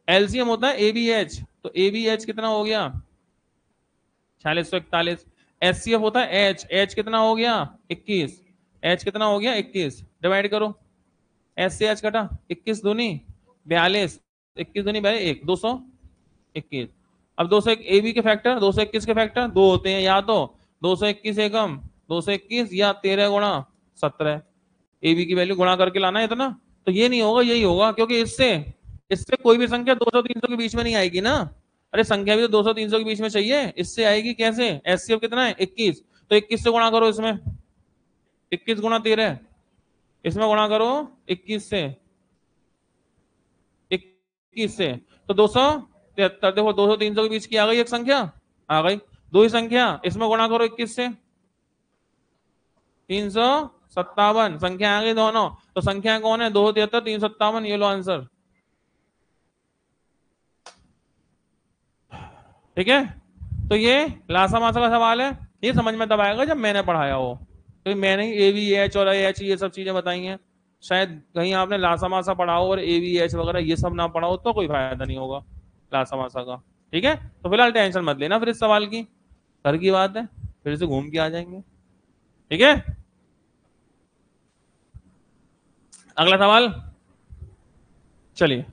एलसीएम होता है एबीएच, तो एबीएच कितना हो गया 4641, एचसीएफ होता है एच, एच कितना हो गया 21, एच कितना हो गया 21, डिवाइड करो, एच से एच कटा, 21 दूनी 42, 21 दूनी 1, 221। अब 201 ए बी के फैक्टर, 221 के फैक्टर दो होते हैं, या तो 221 एकम 221 या 13 × 17, ए बी की वैल्यू गुणा करके लाना है इतना, तो ये नहीं होगा, यही होगा, क्योंकि इससे इससे कोई भी संख्या 200 300 के बीच में नहीं आएगी ना, अरे संख्या भी तो 200 300 के बीच में चाहिए, इससे आएगी कैसे? एचसीएफ कितना है 21, तो 21 से गुणा करो, इसमें 21 × 13, इसमें गुणा करो 21 से, 21 से, तो 273, देखो 200 300 के बीच की आ गई एक संख्या, आ गई दो ही संख्या, इसमें गुणा करो 21 से, 357 संख्या आ गई दोनों, तो संख्या कौन है 273 357, ये लो आंसर। ठीक है, तो ये लासा मासा का सवाल है, ये समझ में तब आएगा जब मैंने पढ़ाया हो, तो मैंने ए वी एच और एच ये सब चीजें बताई हैं, शायद कहीं आपने लासा मासा पढ़ाओ और ए वी एच वगैरह ये सब ना पढ़ाओ तो कोई फायदा नहीं होगा लासा मासा का। ठीक है, तो फिलहाल टेंशन मत लेना फिर इस सवाल की, घर की बात है, फिर से घूम के आ जाएंगे। ठीक है, अगला सवाल, चलिए,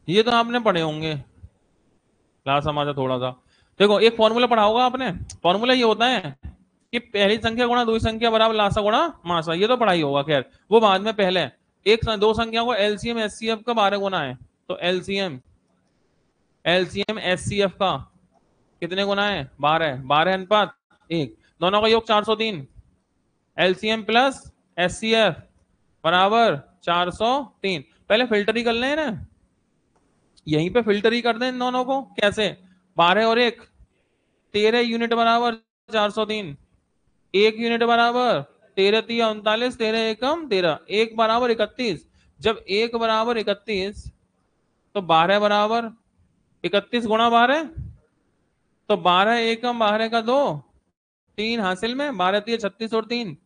ये तो आपने पढ़े होंगे लास्ट समाजा थोड़ा सा, देखो एक फॉर्मूला पढ़ा होगा आपने, फॉर्मूला ये होता है कि पहली संख्या गुणा दूसरी संख्या बराबर लासा गुणा मासा, ये तो पढ़ाई होगा, खैर वो बाद में, पहले दो संख्याओं को एलसीएम एचसीएफ का 12 गुना है, तो एलसीएम एलसीएम एचसीएफ का कितने गुना है 12, 12:1, दोनों का योग 403, एलसीएम प्लस एचसीएफ बराबर 403, पहले फिल्टर ही कर लें ना, यहीं पे फिल्टर ही कर दें इन दोनों को, कैसे 12 और 1 13 यूनिट बराबर 403, 1 यूनिट बराबर 13×3 = 39, 13 × 1 = 13, 1 बराबर 31, जब 1 बराबर 31 तो 12 बराबर 31 गुणा 12, तो 12 एकम 12 का 2, 3 हासिल में, 12×3 = 36 और 3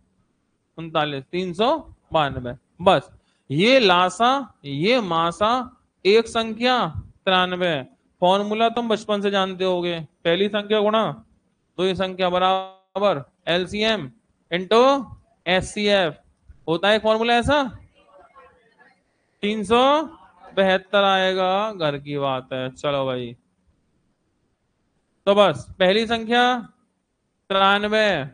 39, 392, बस ये लासा ये मासा, एक संख्या 93, फॉर्मूला तुम बचपन से जानते होगे, पहली संख्या गुणा दूसरी संख्या बराबर एलसीएम इंटू एचसीएफ, होता है फॉर्मूला ऐसा, 372 आएगा, घर की बात है। चलो भाई, तो बस पहली संख्या 93,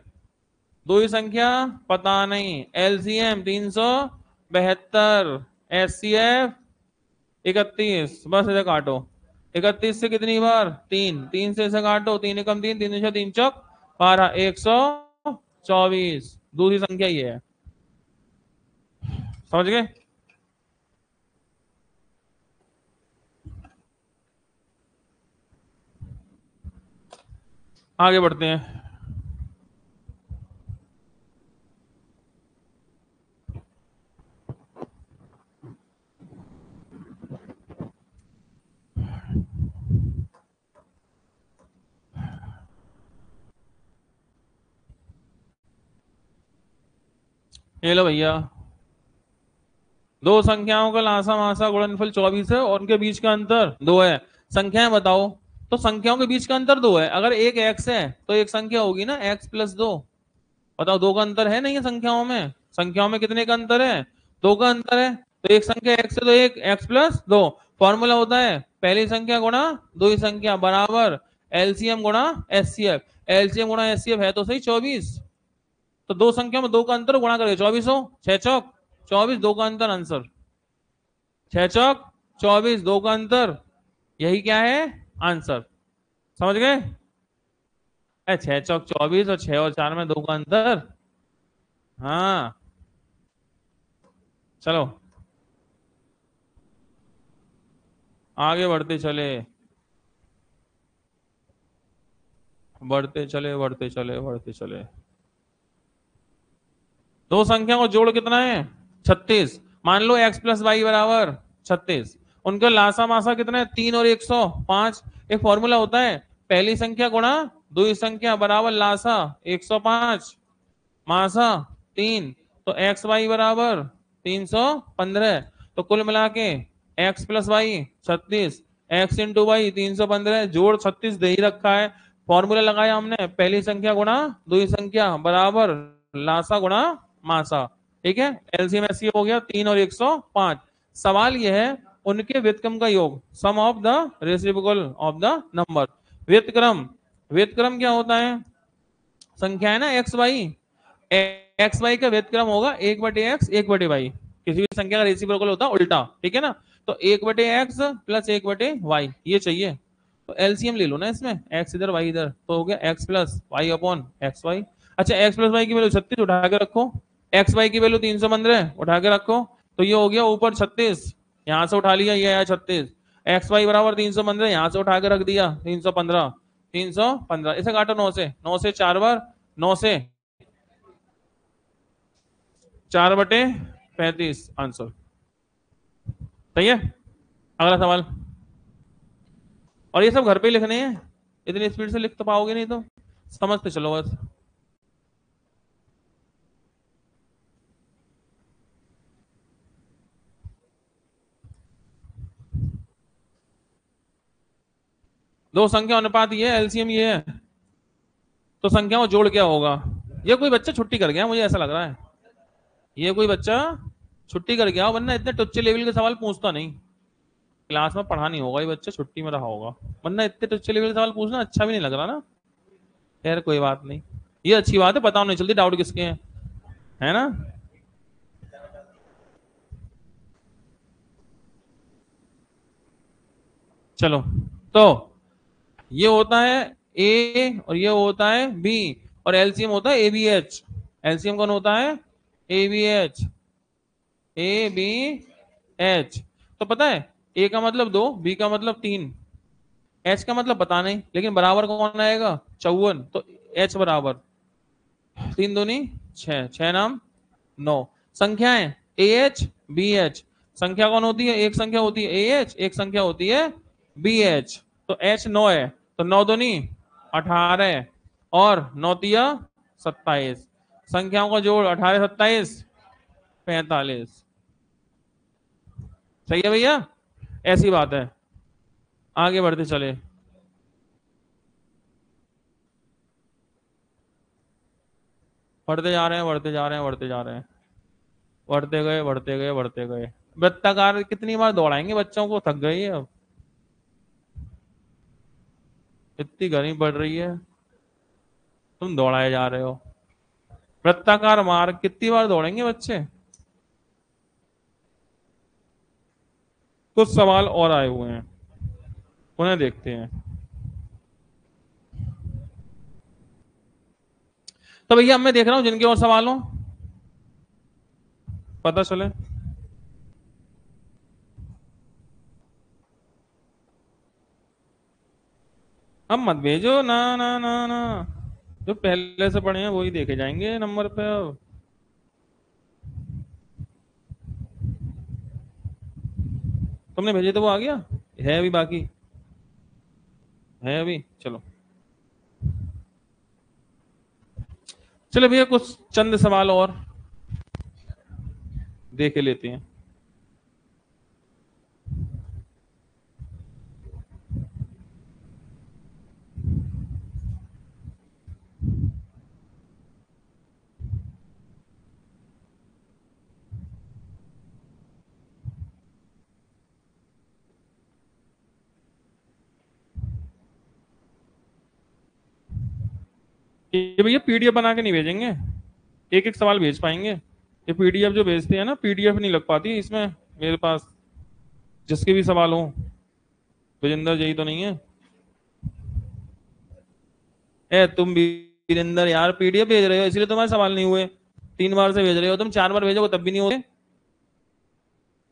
दूसरी संख्या पता नहीं, एलसीएम 372, एचसीएफ 31, बस इसे काटो, 31 से कितनी बार? 3, 3 से इसे काटो, 3 एकम 3, 3 छह 3 चौक 12, 124। दूसरी संख्या ये है, समझ गए? आगे बढ़ते हैं। ये लो भैया, दो संख्याओं का लासा मासा गुणनफल 24 है और उनके बीच का अंतर 2 है। संख्याएं बताओ। तो संख्याओं के बीच का अंतर 2 है। अगर एक x है तो एक संख्या होगी ना x+2। बताओ, 2 का अंतर है नहीं है संख्याओं में? संख्याओं में कितने का अंतर है? 2 का अंतर है। तो एक संख्या x है तो एक x+2। फॉर्मूला होता है पहली संख्या गुणा दूसरी संख्या बराबर एलसीएम गुणा एचसीएफ। एलसीएम गुणा एचसीएफ है तो सही 24। तो दो संख्या में 2 का अंतर गुणा करके 24 हो। 6 चौक 24, 2 का अंतर आंसर। 6 चौक 24, 2 का अंतर, यही क्या है? आंसर। समझ गए? 6 चौक 24 और 6 और 4 में 2 का अंतर। हाँ, चलो आगे बढ़ते चले, बढ़ते चले, बढ़ते चले, बढ़ते चले। दो संख्या को जोड़ कितना है? 36। मान लो x+y बराबर 36। उनका लासा मासा कितना है? 3 और 105। एक फॉर्मूला होता है पहली संख्या गुणा दूसरी संख्या बराबर लासा 105 मासा 3। तो एक्स वाई बराबर 315। तो कुल मिला के x+y 36, x×y 315, जोड़ 36 दे ही रखा है। फॉर्मूला लगाया हमने पहली संख्या गुणा दूसरी संख्या बराबर लासा गुणा मासा। ठीक है, एलसीएम एससीएफ हो गया 3 और 105। सवाल यह है उनके व्युत्क्रम का योग, sum of the reciprocal of the number. व्युत्क्रम, व्युत्क्रम क्या होता है? संख्या है ना एक्स वाई, एक्स वाई का व्युत्क्रम होगा 1/x 1/y। किसी भी संख्या का रेसिप्रोकल होता है उल्टा, ठीक है ना? तो 1/x प्लस 1/y ये चाहिए। तो एलसीएम ले लो ना इसमें, x इधर y इधर, तो हो गया x plus y upon x y. अच्छा, x प्लस वाई की वैल्यू 36 उठा के रखो, एक्स वाई की वैल्यू 315 उठा के रखो। तो ये हो गया ऊपर 36, यहां से उठा लिया, ये आया 36। एक्स वाई बराबर 315, यहां से उठा के रख दिया 315। 315 इसे काटो 9 से, 9 से 4 बार, 9 से 4/35 आंसर। सही है। अगला सवाल। और ये सब घर पे ही लिखने हैं, इतनी स्पीड से लिख तो पाओगे नहीं, तो समझते चलो बस। दो संख्या अनुपात ये है, एलसीएम ये है, तो संख्याओं जोड़ क्या होगा? ये कोई बच्चा छुट्टी कर गया, मुझे ऐसा लग रहा है। ये कोई बच्चा छुट्टी कर गया, वरना इतने टुच्चे लेवल के सवाल पूछता नहीं। क्लास में पढ़ा नहीं होगा ये बच्चा, छुट्टी में रहा होगा, वरना इतने टुच्चे लेवल के सवाल पूछना अच्छा भी नहीं लग रहा ना। यार कोई बात नहीं, ये अच्छी बात है, पता नहीं चलती डाउट किसके हैं, है ना? चलो, तो ये होता है ए और ये होता है बी, और एलसीएम होता है ए बी एच। एलसीएम कौन होता है? A B H, A B H. तो पता है ए का मतलब 2, बी का मतलब 3, एच का मतलब पता नहीं, लेकिन बराबर कौन आएगा? 54। तो एच बराबर 3 दूनी 6, 6 नाम 9। संख्याएं ए एच बी एच। संख्या कौन होती है? एक संख्या होती है ए एच, एक संख्या होती है बी एच। तो एच 9 है, तो 9 दूनी 18 और 9 तिया 27। संख्याओं का जोड़ 18 27 45। सही है भैया, ऐसी बात है। आगे बढ़ते चले। बढ़ते जा रहे हैं, बढ़ते जा रहे हैं, बढ़ते जा रहे हैं, बढ़ते गए, बढ़ते गए, बढ़ते गए। वृत्ताकार कितनी बार दौड़ाएंगे बच्चों को, थक गई है अब, इतनी गर्मी पड़ रही है, तुम दौड़ाए जा रहे हो। वृत्ताकार मार्ग कितनी बार दौड़ेंगे बच्चे? कुछ सवाल और आए हुए हैं। पुनः देखते हैं। तो भैया अब मैं देख रहा हूं जिनके और सवाल हो पता चले। अब मत भेजो ना ना ना ना, जो पहले से पढ़े हैं वही देखे जाएंगे नंबर पे अब। तुमने भेजे तो वो आ गया, है अभी बाकी, है अभी, चलो। चलो भैया कुछ चंद सवाल और देख लेते हैं। ये भैया पीडीएफ बना के नहीं भेजेंगे, एक एक सवाल भेज पाएंगे। ये पीडीएफ जो भेजते हैं ना, पीडीएफ नहीं लग पाती इसमें मेरे पास, जिसके भी सवाल हो। विजेंद्र यही तो नहीं है? ए तुम वीरेंद्र यार पीडीएफ भेज रहे हो इसलिए तुम्हारे सवाल नहीं हुए। 3 बार से भेज रहे हो तुम, 4 बार भेजोगे तब भी नहीं होगे।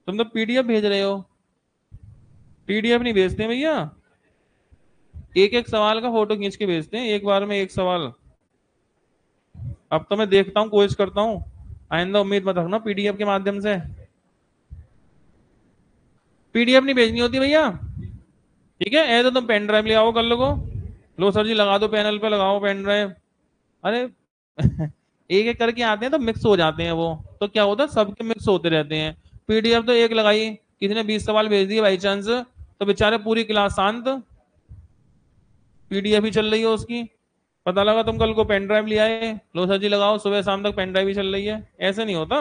तुम तो पीडीएफ भेज रहे हो, पीडीएफ नहीं भेजते भैया, एक एक सवाल का फोटो खींच के भेजते हैं, एक बार में एक सवाल। अब तो मैं देखता हूँ, कोशिश करता हूँ, आइंदा उम्मीद मत रखना पीडीएफ के माध्यम से। पीडीएफ नहीं भेजनी होती भैया, ठीक है? ऐसे तो तुम पेन ड्राइव ले आओ कर लो। लो सर जी लगा दो, पैनल पे लगाओ पेन ड्राइव। अरे एक एक करके आते हैं तो मिक्स हो जाते हैं वो, तो क्या होता है सबके मिक्स होते रहते हैं। पीडीएफ तो एक लगाई, किसी ने 20 सवाल भेज दिए बाई चांस, तो बेचारे पूरी क्लास शांत, पीडीएफ ही चल रही है उसकी। पता लगा तुम कल को पेन ड्राइव ले आए, लो सर जी लगाओ, सुबह शाम तक पेन ड्राइव ही चल रही है। ऐसे नहीं होता,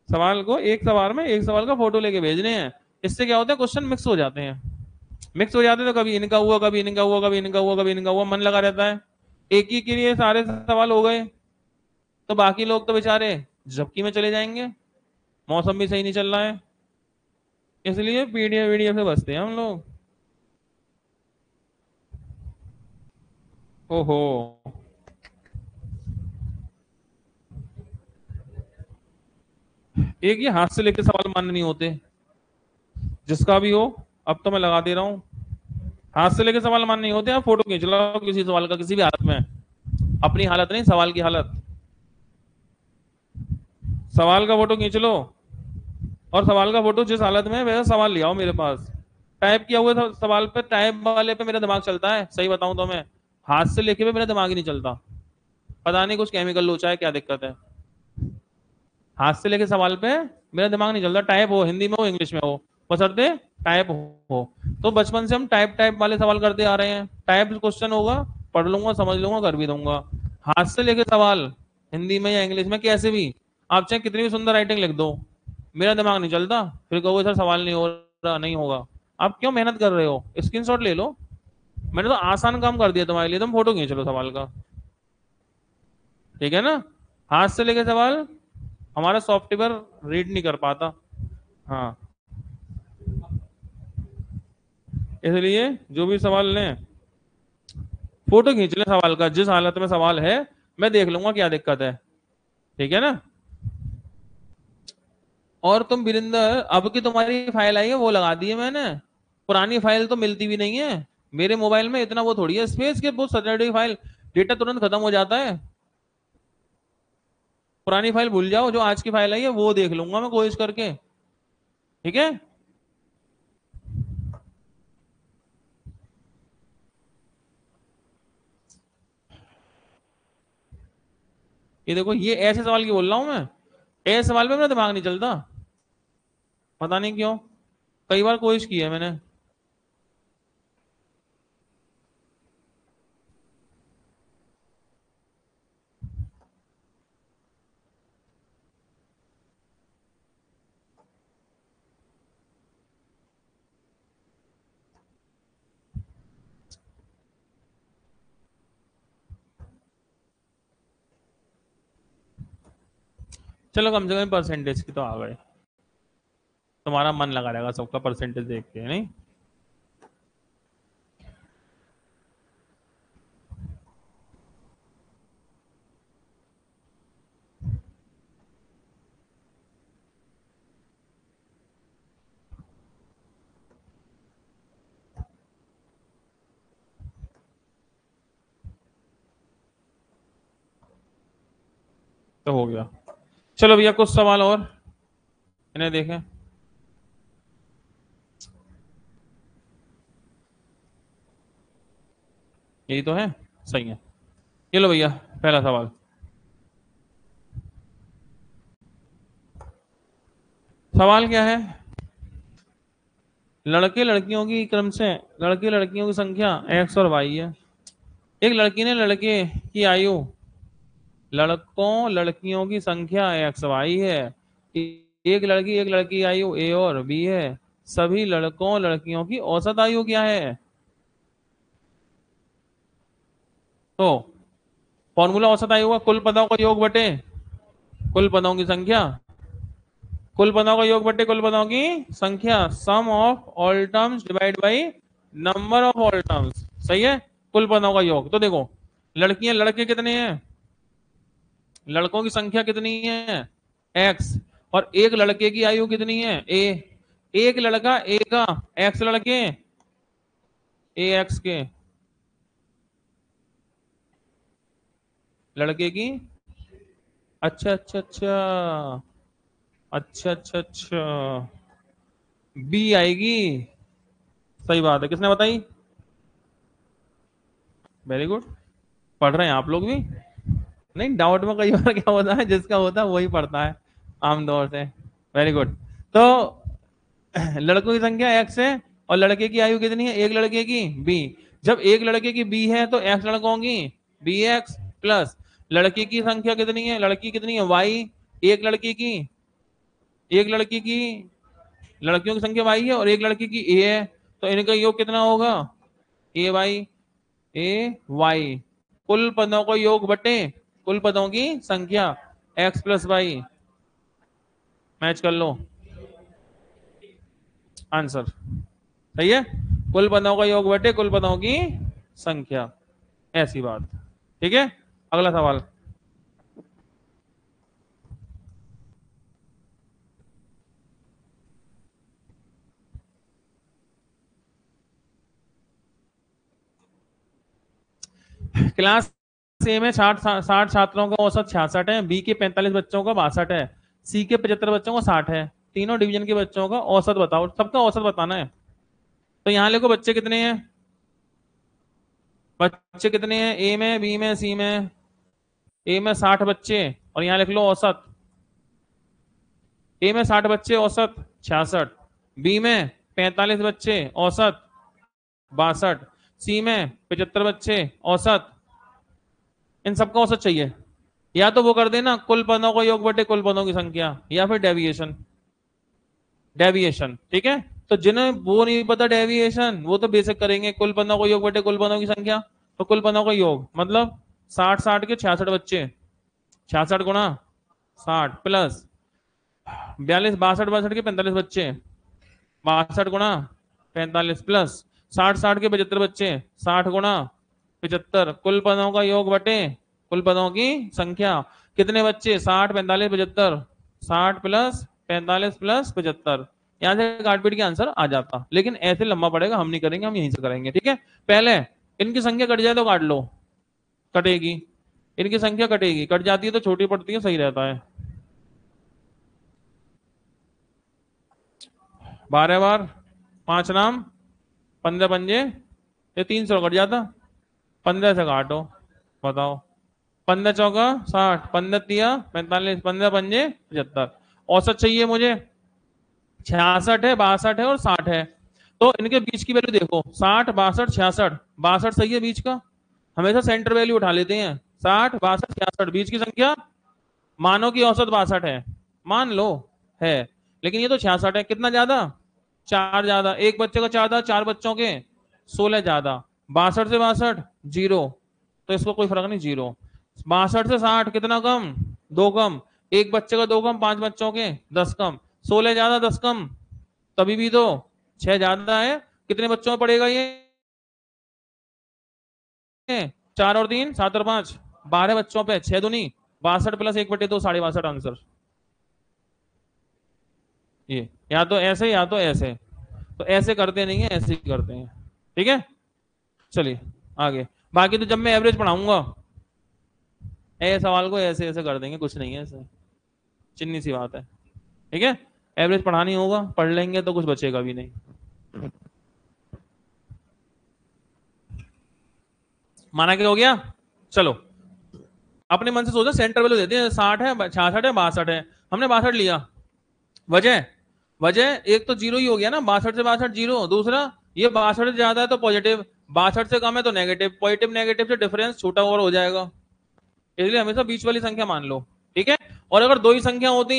सवाल को एक सवाल में एक सवाल का फोटो लेके भेजने हैं। इससे क्या होता है क्वेश्चन मिक्स हो जाते हैं, मिक्स हो जाते हैं तो कभी इनका हुआ, कभी इनका हुआ, कभी इनका हुआ, कभी इनका हुआ, मन लगा रहता है। एक ही के लिए सारे सवाल हो गए तो बाकी लोग तो बेचारे झपकी में चले जाएंगे, मौसम भी सही नहीं चल रहा है, इसलिए पीडीएफ वीडीएफ से बचते हैं हम लोग। ओहो, एक ये हाथ से लेके सवाल मान्य नहीं होते, जिसका भी हो। अब तो मैं लगा दे रहा हूँ, हाथ से लेके सवाल मान्य नहीं होते। आप फोटो खींच लो किसी सवाल का किसी भी हालत में, अपनी हालत नहीं सवाल की हालत, सवाल का फोटो खींच लो, और सवाल का फोटो जिस हालत में है वैसा सवाल ले आओ मेरे पास। टाइप किया हुआ सवाल पे, टाइप वाले पे मेरा दिमाग चलता है, सही बताऊं तो मैं हाथ से लेके पे मेरा दिमाग ही नहीं चलता। पता नहीं कुछ केमिकल लोचा है, क्या दिक्कत है। हाथ से लेके सवाल पे मेरा दिमाग नहीं चलता, टाइप हो हिंदी में हो इंग्लिश में हो, बशर्ते टाइप हो। तो बचपन से हम टाइप टाइप वाले सवाल करते आ रहे हैं, टाइप क्वेश्चन होगा, पढ़ लूंगा समझ लूंगा कर भी दूंगा। हाथ से लेके सवाल हिंदी में या इंग्लिश में कैसे भी, आप चाहे कितनी भी सुंदर राइटिंग लिख दो, मेरा दिमाग नहीं चलता। फिर कहोगे सर सवाल नहीं हो रहा, नहीं होगा। आप क्यों मेहनत कर रहे हो, स्क्रीनशॉट ले लो, मैंने तो आसान काम कर दिया तुम्हारे लिए, तुम फोटो खींच लो सवाल का, ठीक है ना? हाथ से लेके सवाल हमारा सॉफ्टवेयर रीड नहीं कर पाता। हाँ, इसलिए जो भी सवाल लें फोटो खींच लें सवाल का, जिस हालत में सवाल है मैं देख लूंगा क्या दिक्कत है, ठीक है ना? और तुम वीरेंद्र अब की तुम्हारी फाइल आई है वो लगा दी है मैंने, पुरानी फाइल तो मिलती भी नहीं है। मेरे मोबाइल में इतना वो थोड़ी है स्पेस के, बहुत सैटरडे फाइल डेटा तुरंत खत्म हो जाता है। पुरानी फाइल भूल जाओ, जो आज की फाइल आई है वो देख लूंगा मैं कोशिश करके, ठीक है? ये देखो, ये ऐसे सवाल की बोल रहा हूं मैं, ऐसे सवाल पे मेरा दिमाग नहीं चलता, पता नहीं क्यों, कई बार कोशिश की है मैंने। चलो कम से कम परसेंटेज की तो आ गए, तुम्हारा मन लगा रहेगा सबका परसेंटेज देख के, नहीं? तो हो गया। चलो भैया कुछ सवाल और इन्हें देखें। यही तो है, सही है। ये लो भैया पहला सवाल। सवाल क्या है? लड़के लड़कियों की क्रम से लड़के लड़कियों की संख्या एक्स और वाई है। एक लड़की ने लड़के की आयु, लड़कों लड़कियों की संख्या एक्स वाई है। एक लड़की एक लड़की की आयु ए और बी है। सभी लड़कों लड़कियों की औसत आयु क्या है? तो फॉर्मूला औसत आयु का कुल पदों का योग बटे कुल पदों की संख्या, कुल पदों का योग बटे कुल पदों की संख्या, sum of all terms divide by number of all terms. सही है, कुल पदों का योग। तो देखो लड़कियां लड़के कितने हैं, लड़कों की संख्या कितनी है एक्स, और एक लड़के की आयु कितनी है ए। एक लड़का ए का, एक्स लड़के ए एक्स के, लड़के की। अच्छा अच्छा अच्छा, अच्छा अच्छा अच्छा, बी आएगी। सही बात है, किसने बताई? वेरी गुड, पढ़ रहे हैं आप लोग भी। नहीं, डाउट में कई बार क्या होता है, जिसका होता है वही पढ़ता है आमतौर से। Very good. तो लड़कों की संख्या एक्स है और लड़के की आयु कितनी है, एक लड़के की बी। जब एक लड़के की बी है तो एक्स लड़कों की बी एक्स प्लस लड़की की संख्या कितनी है, लड़की कितनी है वाई, एक लड़की की, एक लड़की की, लड़कियों की संख्या वाई है और एक लड़की की ए है। तो इनका योग कितना होगा, ए वाई, ए वाई। कुल पदों को योग बटे कुल पदों की संख्या, एक्स प्लस वाई। मैच कर लो आंसर। सही है, कुल पदों का योग बटे कुल पदों की संख्या, ऐसी बात। ठीक है, अगला सवाल। क्लास ए में 60 छात्रों का औसत 66 है, बी के 45 बच्चों का 62 है, सी के 75 बच्चों का 60 है। तीनों डिवीजन के बच्चों का औसत बताओ, सबका औसत बताना है। तो यहाँ लिखो बच्चे कितने हैं, बच्चे कितने हैं ए में बी में सी में। ए में 60 बच्चे और यहाँ लिख लो औसत। ए में 60 बच्चे औसत 66, बी में 45 बच्चे औसत 62, सी में 75 बच्चे औसत। इन सबका औसत चाहिए। या तो वो कर देना कुल पदों का योग बटे कुल पदों की संख्या, या फिर डेविएशन, डेविएशन। ठीक है, तो जिन्हें वो नहीं पता डेविएशन, वो तो बेसिक करेंगे कुल पदों को योग बटे कुल पदों की संख्या। तो कुल पदों का योग मतलब 60 60 के 66 बच्चे, 66 गुणा 60 प्लस 42 62 62 के 45 बच्चे, 62 गुणा 45 प्लस 60 60 के 75 बच्चे, 60 गुणा 75। कुल पदों का योग बटे कुल पदों की संख्या। कितने बच्चे, 60 45 75, 60 प्लस 45 प्लस 75। यहाँ से काट पीट के आंसर आ जाता, लेकिन ऐसे लंबा पड़ेगा, हम नहीं करेंगे, हम यहीं से करेंगे। ठीक है, पहले इनकी संख्या कट जाए तो काट लो, कटेगी, इनकी संख्या कटेगी, कट जाती है तो छोटी पड़ती है, सही रहता है। 12 बार 5 नाम 15 पंजे, ये 300 कट जाता, 15 से काटो, बताओ। 15 चौका 60, 15 तिया 45, 15 पंजे 75। औसत चाहिए मुझे, 66 है 62 है और 60 है। तो इनके बीच की वैल्यू देखो, 60 62 66, 62 सही है बीच का, हमेशा सेंटर वैल्यू उठा लेते हैं। 60 62 66 बीच की संख्या, मानो की औसत 62 है, मान लो है, लेकिन ये तो 66 है। कितना ज्यादा, 4 ज्यादा, एक बच्चे का 4 था, 4 बच्चों के 16 ज्यादा। 62 से 62 जीरो, तो इसको कोई फर्क नहीं, जीरो। 62 से 60 कितना कम, 2 कम, एक बच्चे का 2 कम, 5 बच्चों के 10 कम, 16 ज्यादा 10 कम, तभी भी तो 6 ज्यादा है। कितने बच्चों में पड़ेगा ये, 4 और 3 7 और 5 12 बच्चों पे, 6 दूनी 62 प्लस 1/2 62 आंसर। ये या तो ऐसे या तो ऐसे, तो ऐसे करते नहीं है, ऐसे ही करते हैं। ठीक है, चलिए आगे। बाकी तो जब मैं एवरेज पढ़ाऊंगा ए सवाल को ऐसे ऐसे कर देंगे, कुछ नहीं है ऐसे, चिन्नी सी बात है। ठीक है, एवरेज पढ़ानी होगा, पढ़ लेंगे तो कुछ बचेगा भी नहीं। माना क्या हो गया? चलो, अपने मन से सोचा सेंटर वैल्यू देते हैं, 60 है, 66 है, 62 है, हमने 62 लिया। वजह, वजह एक तो जीरो ही हो गया ना, 62 से 62 जीरो, दूसरा ये 62 से ज्यादा है तो पॉजिटिव, 62 से कम है तो नेगेटिव, पॉजिटिव नेगेटिव से डिफरेंस छोटा और हो जाएगा, इसलिए हमेशा बीच वाली संख्या मान लो। ठीक है, और अगर दो ही संख्या होती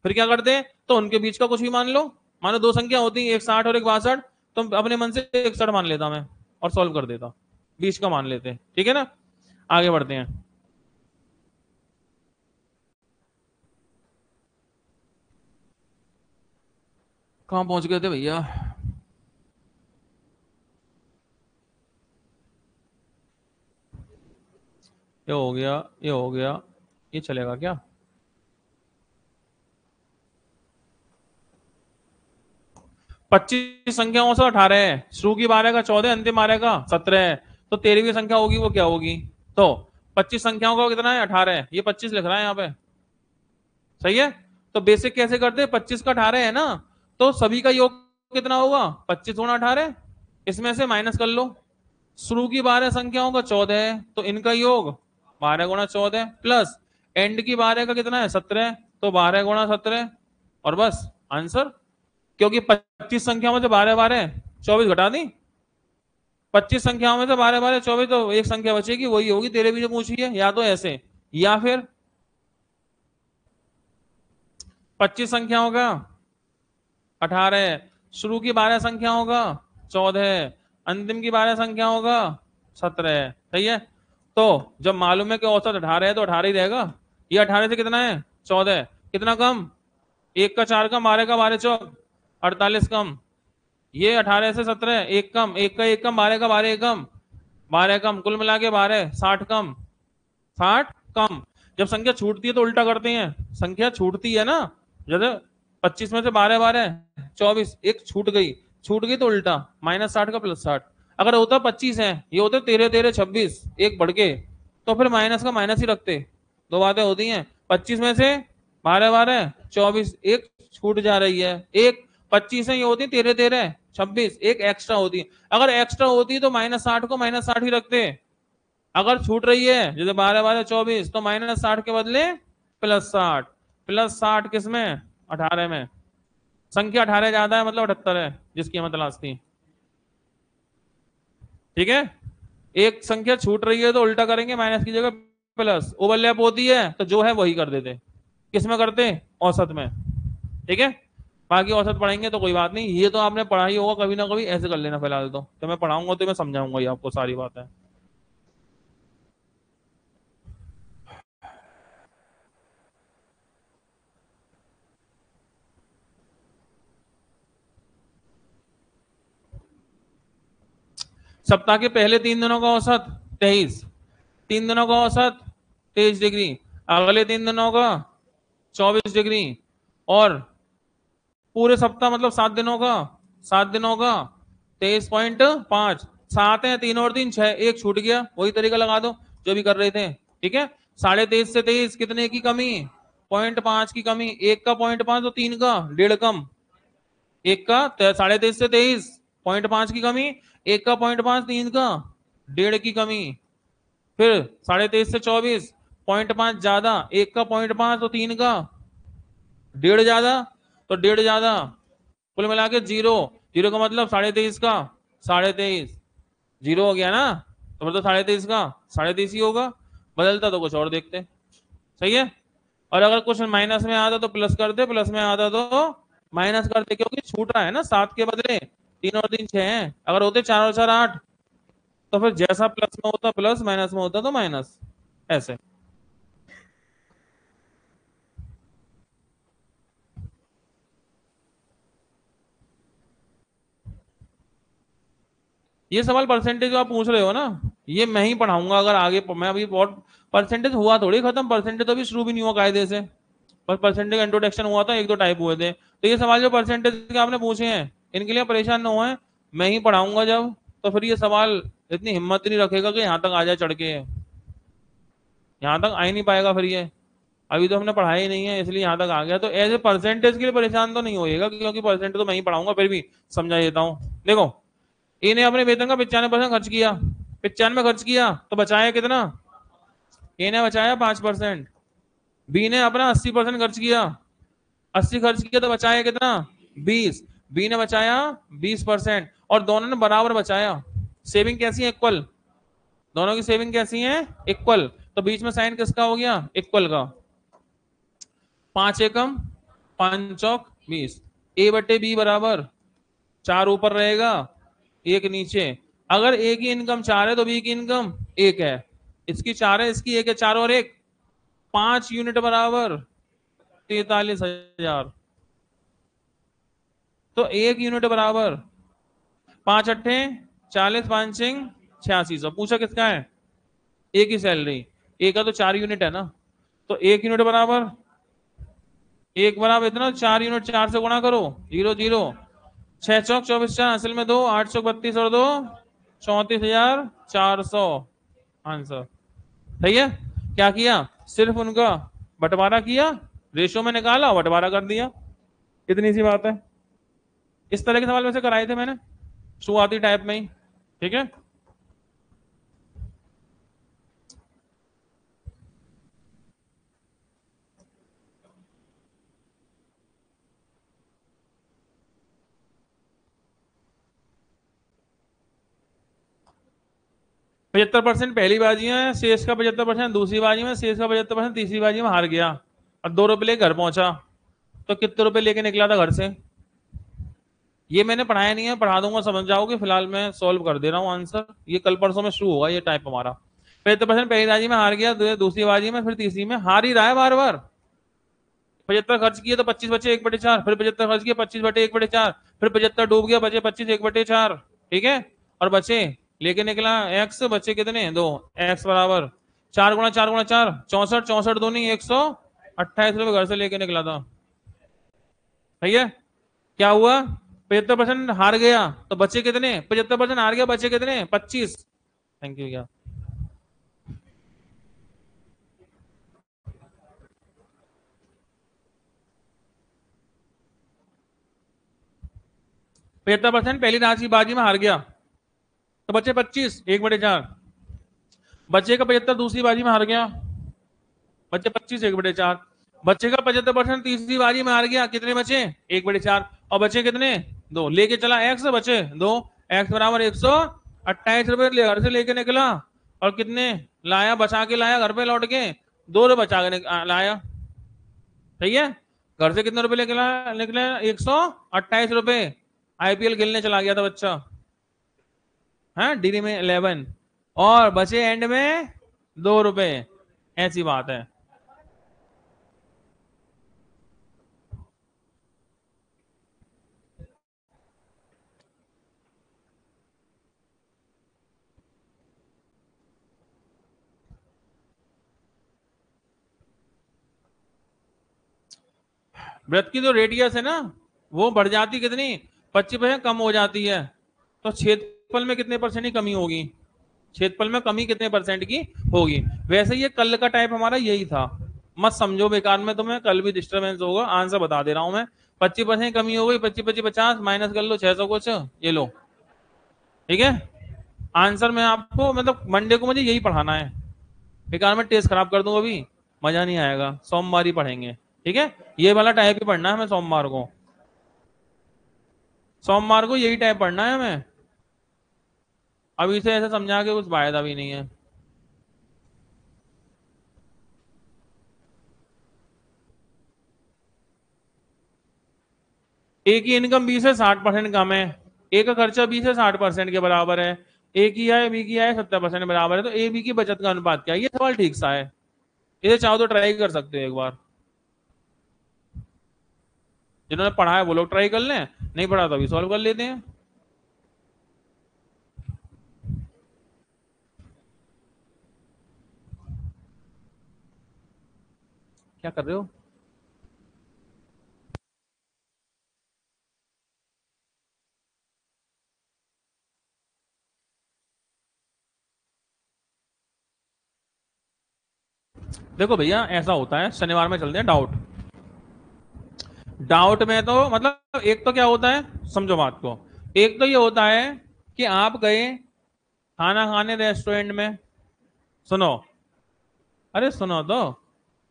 फिर क्या करते? तो उनके बीच का कुछ भी मान लो। मानो दो संख्या होती, एक 60 और एक 62, तो अपने मन से 61 मान लेता मैं और सॉल्व कर देता, बीच का मान लेते। ठीक है ना, आगे बढ़ते हैं। कहां पहुंच गए थे भैया? ये हो गया, ये हो गया, ये चलेगा क्या? 25 संख्याओं से 18 है, शुरू की 12 का 14, अंतिम 12 का 17 है, तो 13वीं संख्या होगी वो क्या होगी? तो 25 संख्याओं का कितना है? 18 है, ये 25 लिख रहा है यहाँ पे। सही है, तो बेसिक कैसे करते हैं? 25 का 18 है ना, तो सभी का योग कितना होगा? 25 गुणा 18, इसमें से माइनस कर लो। शुरू की 12 संख्याओं का 14 है, तो इनका योग 12 गुणा 14 प्लस एंड की 12 का कितना है? 17, तो 12 गुणा 17, और बस आंसर। क्योंकि 25 संख्याओं में से 12 12 24 घटा दी, 25 संख्याओं में से 12 12 24, तो एक संख्या बचेगी, वही होगी तेरे भी जो पूछी है, या तो ऐसे या फिर 25 संख्याओं का 18, शुरू की 12 संख्याओं का 14, अंतिम की 12 संख्याओं का 17। सही है, तो जब मालूम है कि औसत 18 है तो 18 ही रहेगा। ये 18 से कितना है? 14, कितना कम? एक का 4 कम, 12 का 12 चौक 48 कम, ये 18 से 17 एक कम, एक का 1 कम, 12 का 12 एक कम, 12 कम, कुल मिला के 12, 60 कम, 60 कम। जब संख्या छूटती है तो उल्टा करते हैं, संख्या छूटती है ना, जैसे 25 में से 12 12 24, एक छूट गई, छूट गई तो उल्टा -60 का +60। अगर होता 25 है, ये होते 13 13 26, एक बढ़ के, तो फिर माइनस का माइनस ही रखते। दो बातें होती हैं, 25 में से 12 12 24, एक छूट जा रही है, एक 25 है, ये होती 13 13 26, एक एक्स्ट्रा होती है। अगर एक्स्ट्रा होती तो -60 को -60 ही रखते। अगर छूट रही है जैसे 12 12 24, तो -60 के बदले +60, +60 किसमें? 18 में। संख्या 18 ज्यादा है मतलब 78 है, जिसकी हमें तलाश थी। ठीक है, एक संख्या छूट रही है तो उल्टा करेंगे, माइनस की जगह प्लस, ओवरलैप होती है तो जो है वही कर देते। किसमें करते? औसत में। ठीक है, बाकी औसत पढ़ेंगे तो कोई बात नहीं, ये तो आपने पढ़ा ही होगा कभी ना कभी, ऐसे कर लेना फिलहाल। तो मैं पढ़ाऊंगा तो मैं समझाऊंगा ही आपको सारी बातें। सप्ताह के पहले 3 दिनों का औसत 23, 3 दिनों का औसत 23 डिग्री, अगले 3 दिनों का 24 डिग्री, और पूरे सप्ताह मतलब 7 दिनों का, 7 दिनों का 23.5, 7 है, 3 और 3 6, एक छूट गया, वही तरीका लगा दो जो भी कर रहे थे। ठीक है, 23.5 से 23 कितने की कमी? 0.5 की कमी, एक का 0.5 तो 3 का 1.5 कम, एक का 23.5 से 23 0.5 की कमी, एक का 0.5 3 का 1.5 की कमी, फिर 23.5 से 24 0.5 ज्यादा, एक का 0.5 तो 3 का 1.5 ज्यादा, तो 1.5 ज्यादा, कुल मिला के 0, 0 का मतलब 23.5 का 23.5, 0 हो गया ना, तो मतलब 23.5 का 23.5 ही होगा, बदलता तो कुछ और देखते। सही है, और अगर कुछ माइनस में आता तो प्लस करते, प्लस में आता तो माइनस करते, क्योंकि छूट रहा है ना, 7 के बदले 3 और 3 6 हैं, अगर होते 4 और 4 8, तो फिर जैसा प्लस में होता प्लस, माइनस में होता तो माइनस, ऐसे। ये सवाल परसेंटेज जो आप पूछ रहे हो ना, ये मैं ही पढ़ाऊंगा अगर आगे, मैं अभी बहुत परसेंटेज हुआ थोड़ी खत्म, परसेंटेज तो अभी शुरू भी नहीं हुआ कायदे से, बस परसेंटेज का इंट्रोडक्शन हुआ था, एक दो टाइप हुए थे। तो ये सवाल जो परसेंटेज के आपने पूछे हैं, इनके लिए परेशान न हुए, मैं ही पढ़ाऊंगा जब, तो फिर ये सवाल इतनी हिम्मत नहीं रखेगा कि यहाँ तक आ जाए चढ़ के। यहाँ तक आ ही नहीं पाएगा फिर ये, अभी तो हमने पढ़ाया ही नहीं है इसलिए यहाँ तक आ गया। तो एज ए परसेंटेज के लिए परेशान तो नहीं होएगा, क्योंकि परसेंटेज तो मैं ही पढ़ाऊंगा, फिर भी समझा देता हूँ। देखो, इन्हें अपने वेतन का 95% खर्च किया, 95 खर्च किया तो बचाया कितना, ए ने बचाया 5%, बी ने अपना 80% खर्च किया, 80 खर्च किया तो बचाया कितना, 20, बी ने बचाया 20%, और दोनों ने बराबर बचाया। सेविंग कैसी है, इक्वल, दोनों की सेविंग कैसी है, इक्वल। तो बीच में साइन किसका हो गया, इक्वल का। 5 एकम 5 चौक 20, ए बटे बी बराबर 4 ऊपर रहेगा 1 नीचे। अगर ए की इनकम 4 है तो बी की इनकम 1 है, इसकी 4 है इसकी 1 है, 4 और 1 5 यूनिट बराबर 43,000। तो 1 यूनिट बराबर 5 अट्ठे 40, 5 सिंह 8600। पूछा किसका है, एक ही सैलरी, एक का तो 4 यूनिट है ना, तो 1 यूनिट बराबर, एक बराबर इतना, 4 यूनिट 4 से गुणा करो, 0 0, 6 चौक 24, 4 असल में 2, 8 चौक 32 और 2 34,400 आंसर। सही है। क्या किया, सिर्फ उनका बंटवारा किया, रेशो में निकाला, बंटवारा कर दिया, इतनी सी बात है। इस तरह के सवाल वैसे कराए थे मैंने शुरुआती टाइप में ही। ठीक है, 75% पहली बाजी में, शेष का 75% दूसरी बाजी में, शेष का 75% तीसरी बाजी में हार गया, और 2 रुपए लेकर घर पहुंचा, तो कितने रुपए लेके निकला था घर से। ये मैंने पढ़ाया नहीं है, पढ़ा दूंगा समझ जाओगे, फिलहाल मैं सॉल्व कर दे रहा हूँ आंसर, ये कल परसों में शुरू होगा ये टाइप हमारा। 75% पहली बाजी में हार गया, दूसरी बाजी में, फिर तीसरी में हार ही रहा है बार बार। 75 खर्च किए तो 25 बचे 1/4, फिर 75 खर्च किए 25 बटे 1/4, फिर 75 डूब गया, बचे 25 1/4। ठीक है, और बचे लेके निकला एक्स, बचे कितने, 2, एक्स बराबर 4 गुणा 4 गुणा 4 64, 64 दूनी 128 रुपए घर से लेके निकला था। सही है। क्या हुआ, 75% हार गया तो बचे कितने, 75% हार गया बचे कितने, 25। Thank you. क्या, 75% पहली राशि बाजी में हार गया तो बचे 25 1/4, बचे का 75 दूसरी बाजी में हार गया, बचे 25 1/4, बचे का 75% तीसरी बाजी में हार गया, कितने बचे 1/4, और बचे कितने, 2, लेके चला एक्स, बचे 2, एक्स बराबर 128 रुपए घर से लेके निकला, और कितने लाया, बचा के लाया घर पे लौट के, 2 रुपए बचा के लाया। सही है, घर से कितने रुपए लेके निकले, 128 रुपए। आईपीएल खेलने चला गया था बच्चा, हाँ डिग्री में 11, और बचे एंड में 2 रुपए, ऐसी बात है। वृत्त की जो रेडियस है ना, वो बढ़ जाती कितनी, 25% कम हो जाती है, तो क्षेत्रफल में कितने परसेंट की कमी होगी, क्षेत्रफल में कमी कितने परसेंट की होगी। वैसे ये कल का टाइप हमारा यही था, मत समझो बेकार में, तुम्हें कल भी डिस्टर्बेंस होगा, आंसर बता दे रहा हूं मैं। 25% कमी हो गई, 25 25 50 माइनस कर लो 600 कुछ, ये लो। ठीक है, आंसर मैं आपको मतलब मंडे को मुझे यही पढ़ाना है, बेकार में टेस्ट खराब कर दूंगा अभी, मजा नहीं आएगा, सोमवार ही पढ़ेंगे। ठीक है, ये वाला टाइप ही पढ़ना है हमें सोमवार को, सोमवार को यही टाइप पढ़ना है हमें, अभी से ऐसे समझा के कुछ फायदा भी नहीं है। ए की इनकम 20 से 60% कम है, ए का खर्चा 20 से 60% के बराबर है, ए की आय बी की आय 70% बराबर है, तो ए बी की बचत का अनुपात क्या है। ये सवाल ठीक सा है, इसे चाहो तो ट्राई कर सकते हो एक बार, जिन्होंने पढ़ा है वो लोग ट्राई कर लें, नहीं पढ़ा तो अभी सॉल्व कर लेते हैं। क्या कर रहे हो। देखो भैया ऐसा होता है, शनिवार में चलते हैं डाउट। डाउट में तो मतलब एक तो क्या होता है, समझो बात को। एक तो ये होता है कि आप गए खाना खाने रेस्टोरेंट में। सुनो, अरे सुनो तो,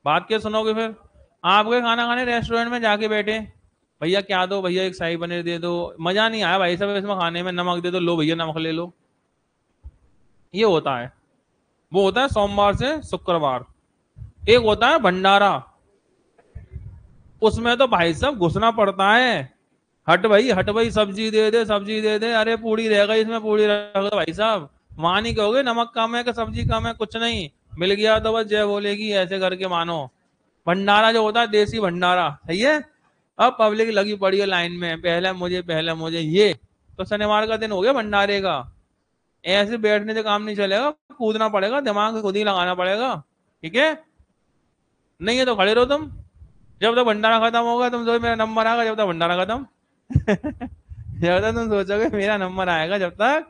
बात क्या सुनोगे फिर। आप गए खाना खाने रेस्टोरेंट में, जाके बैठे, भैया क्या दो, भैया एक शाही पनीर दे दो। मजा नहीं आया भाई साहब इसमें खाने में, नमक दे दो, लो भैया नमक ले लो। ये होता है। वो होता है सोमवार से शुक्रवार। एक होता है भंडारा, उसमें तो भाई साहब घुसना पड़ता है। हट भाई सब्जी दे दे, सब्जी दे दे, अरे पूड़ी रह गई इसमें, पूड़ी रख दो भाई साहब। वहां नहीं कहोगे नमक कम है कि सब्जी कम है, कुछ नहीं, मिल गया तो बस जय बोलेगी, ऐसे करके मानो। भंडारा जो होता है देसी भंडारा, सही है। अब पब्लिक लगी पड़ी है लाइन में, पहले मुझे ये। तो शनिवार का दिन हो गया भंडारे का। ऐसे बैठने से काम नहीं चलेगा, कूदना पड़ेगा, दिमाग खुद ही लगाना पड़ेगा। ठीक है, नहीं है तो खड़े रहो तुम। जब तक भंडारा खत्म होगा तुम सोचो मेरा नंबर आएगा, जब तक भंडारा खत्म जब तक तुम सोचोगे मेरा नंबर आएगा, जब तक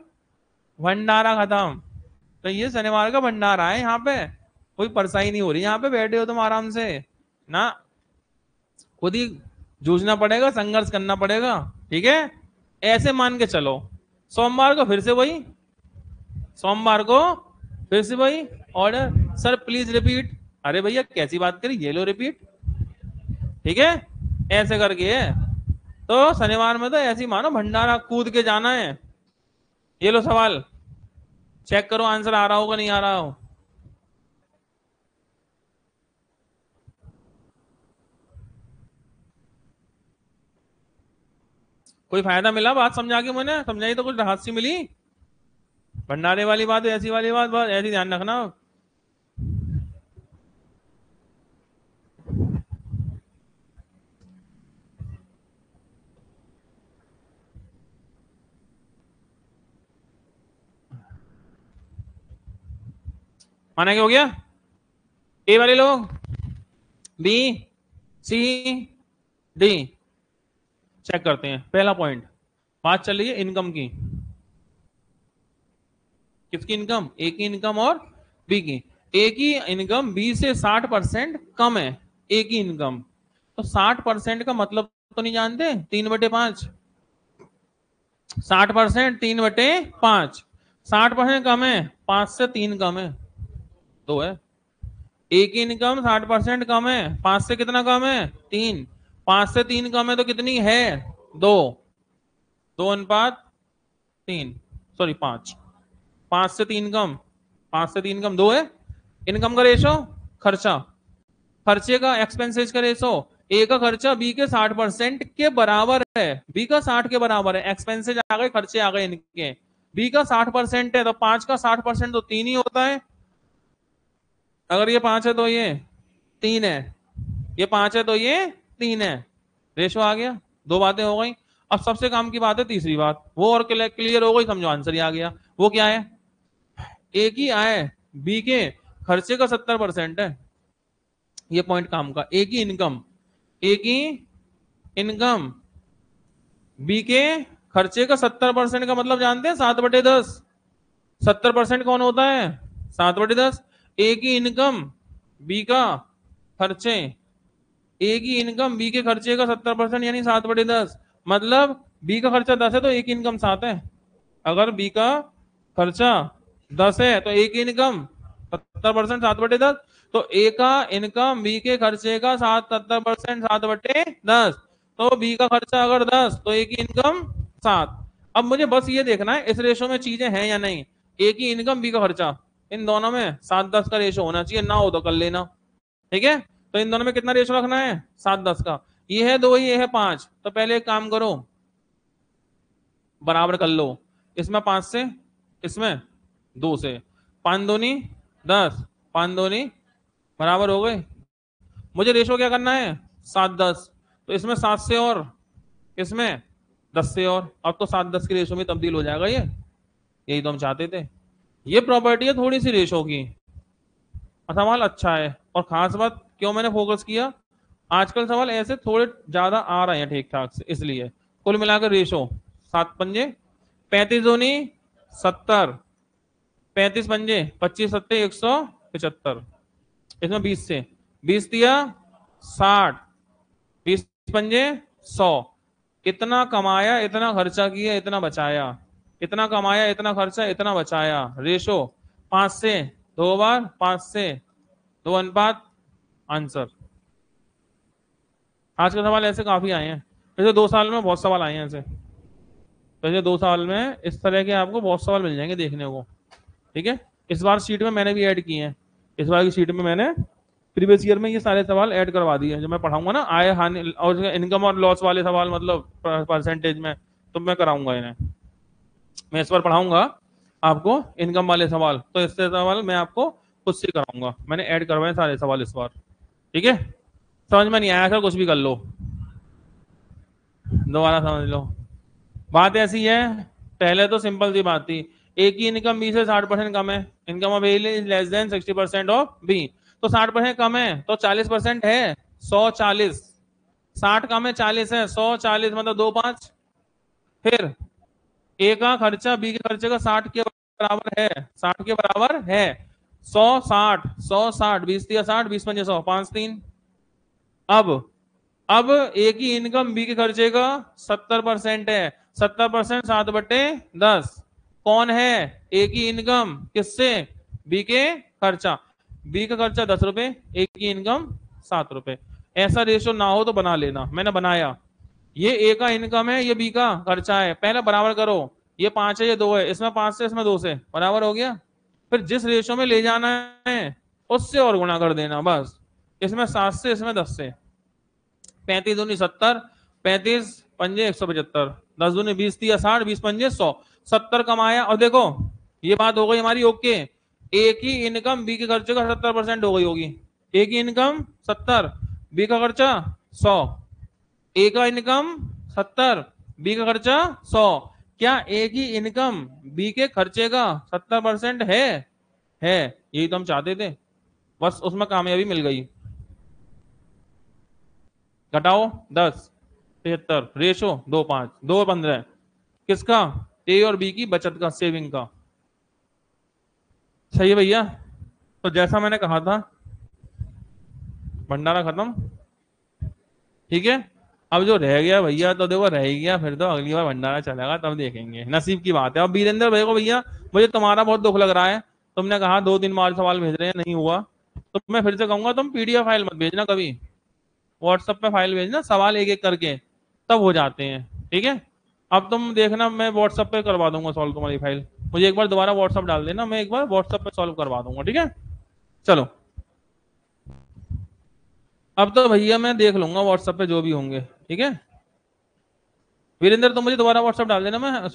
भंडारा खत्म। तो ये शनिवार का भंडारा है यहाँ पे। कोई परसाई नहीं हो रही यहाँ पे, बैठे हो तुम आराम से ना। खुद ही जूझना पड़ेगा, संघर्ष करना पड़ेगा। ठीक है, ऐसे मान के चलो। सोमवार को फिर से वही, सोमवार को फिर से वही ऑर्डर, सर प्लीज रिपीट। अरे भैया कैसी बात करी, ये लो रिपीट। ठीक है, ऐसे करके है। तो शनिवार में तो ऐसे ही मानो भंडारा, कूद के जाना है। ये लो सवाल, चेक करो आंसर आ रहा होगा नहीं आ रहा हो। कोई फायदा मिला बात समझा के, मैंने समझाई तो कुछ राहत सी मिली। भंडारे वाली बात, ऐसी वाली बात, बस ऐसी ध्यान रखना। माना क्या हो गया, ए वाले लोग, बी, सी, डी। चेक करते हैं पहला पॉइंट। बात चल रही है इनकम की। किसकी इनकम, ए की इनकम और बी की। ए की इनकम बी से 60% कम है। ए की इनकम तो 60% का मतलब तो नहीं जानते, 3/5। 60% 3/5, 60% कम है, 5 से 3 कम है, 2 है। ए की इनकम 60% कम है, 5 से कितना कम है, 3। 5 से 3 कम है तो कितनी है, 2। 2:3, सॉरी 5। 5 से 3 कम, 5 से 3 कम 2 है। इनकम का रेशो, खर्चा, खर्चे का एक्सपेंसेस का रेशो। ए का खर्चा बी के 60% के बराबर है, बी का 60 के बराबर है। एक्सपेंसेस आ गए, खर्चे आ गए इनके। बी का 60% है तो 5 का 60% तो 3 ही होता है। अगर ये 5 है तो ये 3 है, ये 5 है तो ये 3 है। रेशो आ गया, 2 बातें हो गई। अब सबसे काम की बात है तीसरी बात, वो और क्लियर हो गई, समझो आंसर ही आ गया। वो क्या है, ए की आय बी के खर्चे का 70% है। ये पॉइंट काम का। ए की इनकम, ए की इनकम बी के खर्चे का 70% का मतलब जानते हैं, 7/10। 70% कौन होता है, 7/10। ए की इनकम बी का खर्चे, ए की इनकम बी के खर्चे का 70% यानी 7/10। मतलब बी का खर्चा 10 है तो ए की इनकम 7 है। अगर बी का खर्चा 10 है तो ए की इनकम 70%, 7/10। तो ए का इनकम बी के खर्चे का 70%, 7/10। तो बी का खर्चा अगर 10 तो ए की इनकम 7। अब मुझे बस ये देखना है इस रेशो में चीजें हैं या नहीं। ए की इनकम बी का खर्चा, इन दोनों में 7-10 का रेशो होना चाहिए, ना हो तो कर लेना। ठीक है, तो इन दोनों में कितना रेशो रखना है, 7-10 का। ये है 2, ये है 5। तो पहले एक काम करो, बराबर कर लो। इसमें 5 से, इसमें 2 से, 5 दूनी 10, 5 दूनी बराबर हो गए। मुझे रेशो क्या करना है, 7-10। तो इसमें 7 से और इसमें 10 से और, अब तो 7-10 के रेशो में तब्दील हो जाएगा ये। यही तो हम चाहते थे। ये प्रॉपर्टी है थोड़ी सी रेशो की। सवाल अच्छा है, और खास बात क्यों मैंने फोकस किया, आजकल सवाल ऐसे थोड़े ज्यादा आ रहे हैं ठीक ठाक से, इसलिए। कुल मिलाकर रेशो 7 पंजे, 35 दूनी 70, 35 पंजे 25 सत्ते 175। इसमें 20 से 20 दिया 60, 20 पंजे 100। इतना कमाया, इतना खर्चा किया, इतना बचाया, इतना कमाया, इतना खर्चा, इतना बचाया। रेशो 5 से 2 बार, 5 से 2 अनुपात, आंसर। आज के सवाल ऐसे काफी आए हैं, वैसे 2 साल में बहुत सवाल आए हैं ऐसे। वैसे 2 साल में इस तरह के आपको बहुत सवाल मिल जाएंगे देखने को। ठीक है, इस बार शीट में मैंने भी ऐड किए हैं। इस बार की शीट में मैंने प्रीवियस ईयर में ये सारे सवाल ऐड करवा दिए हैं। जो मैं पढ़ाऊंगा ना आय हानि और इनकम और लॉस वाले सवाल, मतलब परसेंटेज में, तो मैं कराऊंगा इन्हें। मैं इस बार पढ़ाऊंगा आपको इनकम वाले सवाल, तो इससे सवाल मैं आपको खुद से कराऊंगा। मैंने ऐड करवाए सारे सवाल इस बार। ठीक है, समझ में नहीं आया सर कुछ भी कर लो, दोबारा समझ लो। बात ऐसी है, पहले तो सिंपल सी बात थी, ए की इनकम बी से 60% कम है, income of A is less than 60% of B. तो 60% कम है तो 40% है, 140। 60 कम है 40 है, 140 मतलब 2 5। फिर ए का खर्चा बी के खर्चे का 60 के बराबर है, 60 के बराबर है। 100 60 20 दिया 60, 20 पंजे 100, 5 3। अब ए की इनकम बी के खर्चे का 70% है, 70% 7/10। कौन है ए की इनकम, किससे, बी के खर्चा। बी का खर्चा 10 रुपए, ए की इनकम 7 रुपए। ऐसा रेशियो ना हो तो बना लेना, मैंने बनाया। ये ए का इनकम है, ये बी का खर्चा है, पहले बराबर करो। ये 5 है, ये 2 है, इसमें 5 से इसमें 2 से बराबर हो गया। फिर जिस रेशियो में ले जाना है उससे और गुणा कर देना बस। इसमें 7 से इसमें 10 से। 35 दूनी 70, 35 पंजे 175, 10 दूनी 20 दिया 60, 20 पंजे 100। 70 कमाया, और देखो ये बात हो गई हमारी ओके। ए की इनकम बी के खर्चे का 70% हो गई होगी। ए की इनकम 70, बी का खर्चा 100। ए का इनकम 70, बी का खर्चा 100। क्या ए की इनकम बी के खर्चे का 70% है, यही तो हम चाहते थे, बस उसमें कामयाबी मिल गई। घटाओ 10 73, रेशो 2 5 2 15। किसका, ए और बी की बचत का, सेविंग का। सही है भैया। तो जैसा मैंने कहा था, भंडारा खत्म। ठीक है, अब जो रह गया भैया तो देखो रह ही गया, फिर तो अगली बार भंडारा चलेगा तब देखेंगे, नसीब की बात है। अब वीरेंद्र भाई को भैया मुझे तुम्हारा बहुत दुख लग रहा है, तुमने कहा 2 3 बार सवाल भेज रहे हैं नहीं हुआ, तो मैं फिर से कहूंगा तुम पीडीएफ फाइल मत भेजना कभी, व्हाट्सएप पे फाइल भेजना, सवाल एक एक करके, तब हो जाते हैं। ठीक है, अब तुम देखना मैं व्हाट्सएप पे करवा दूंगा सॉल्व तुम्हारी फाइल। मुझे एक बार दोबारा व्हाट्सएप डाल देना, मैं एक बार व्हाट्सएप पे सॉल्व करवा दूंगा। ठीक है, चलो अब तो भैया मैं देख लूंगा व्हाट्सएप पे जो भी होंगे। ठीक है वीरेंद्र, तुम मुझे दोबारा व्हाट्सएप डाल देना, मैं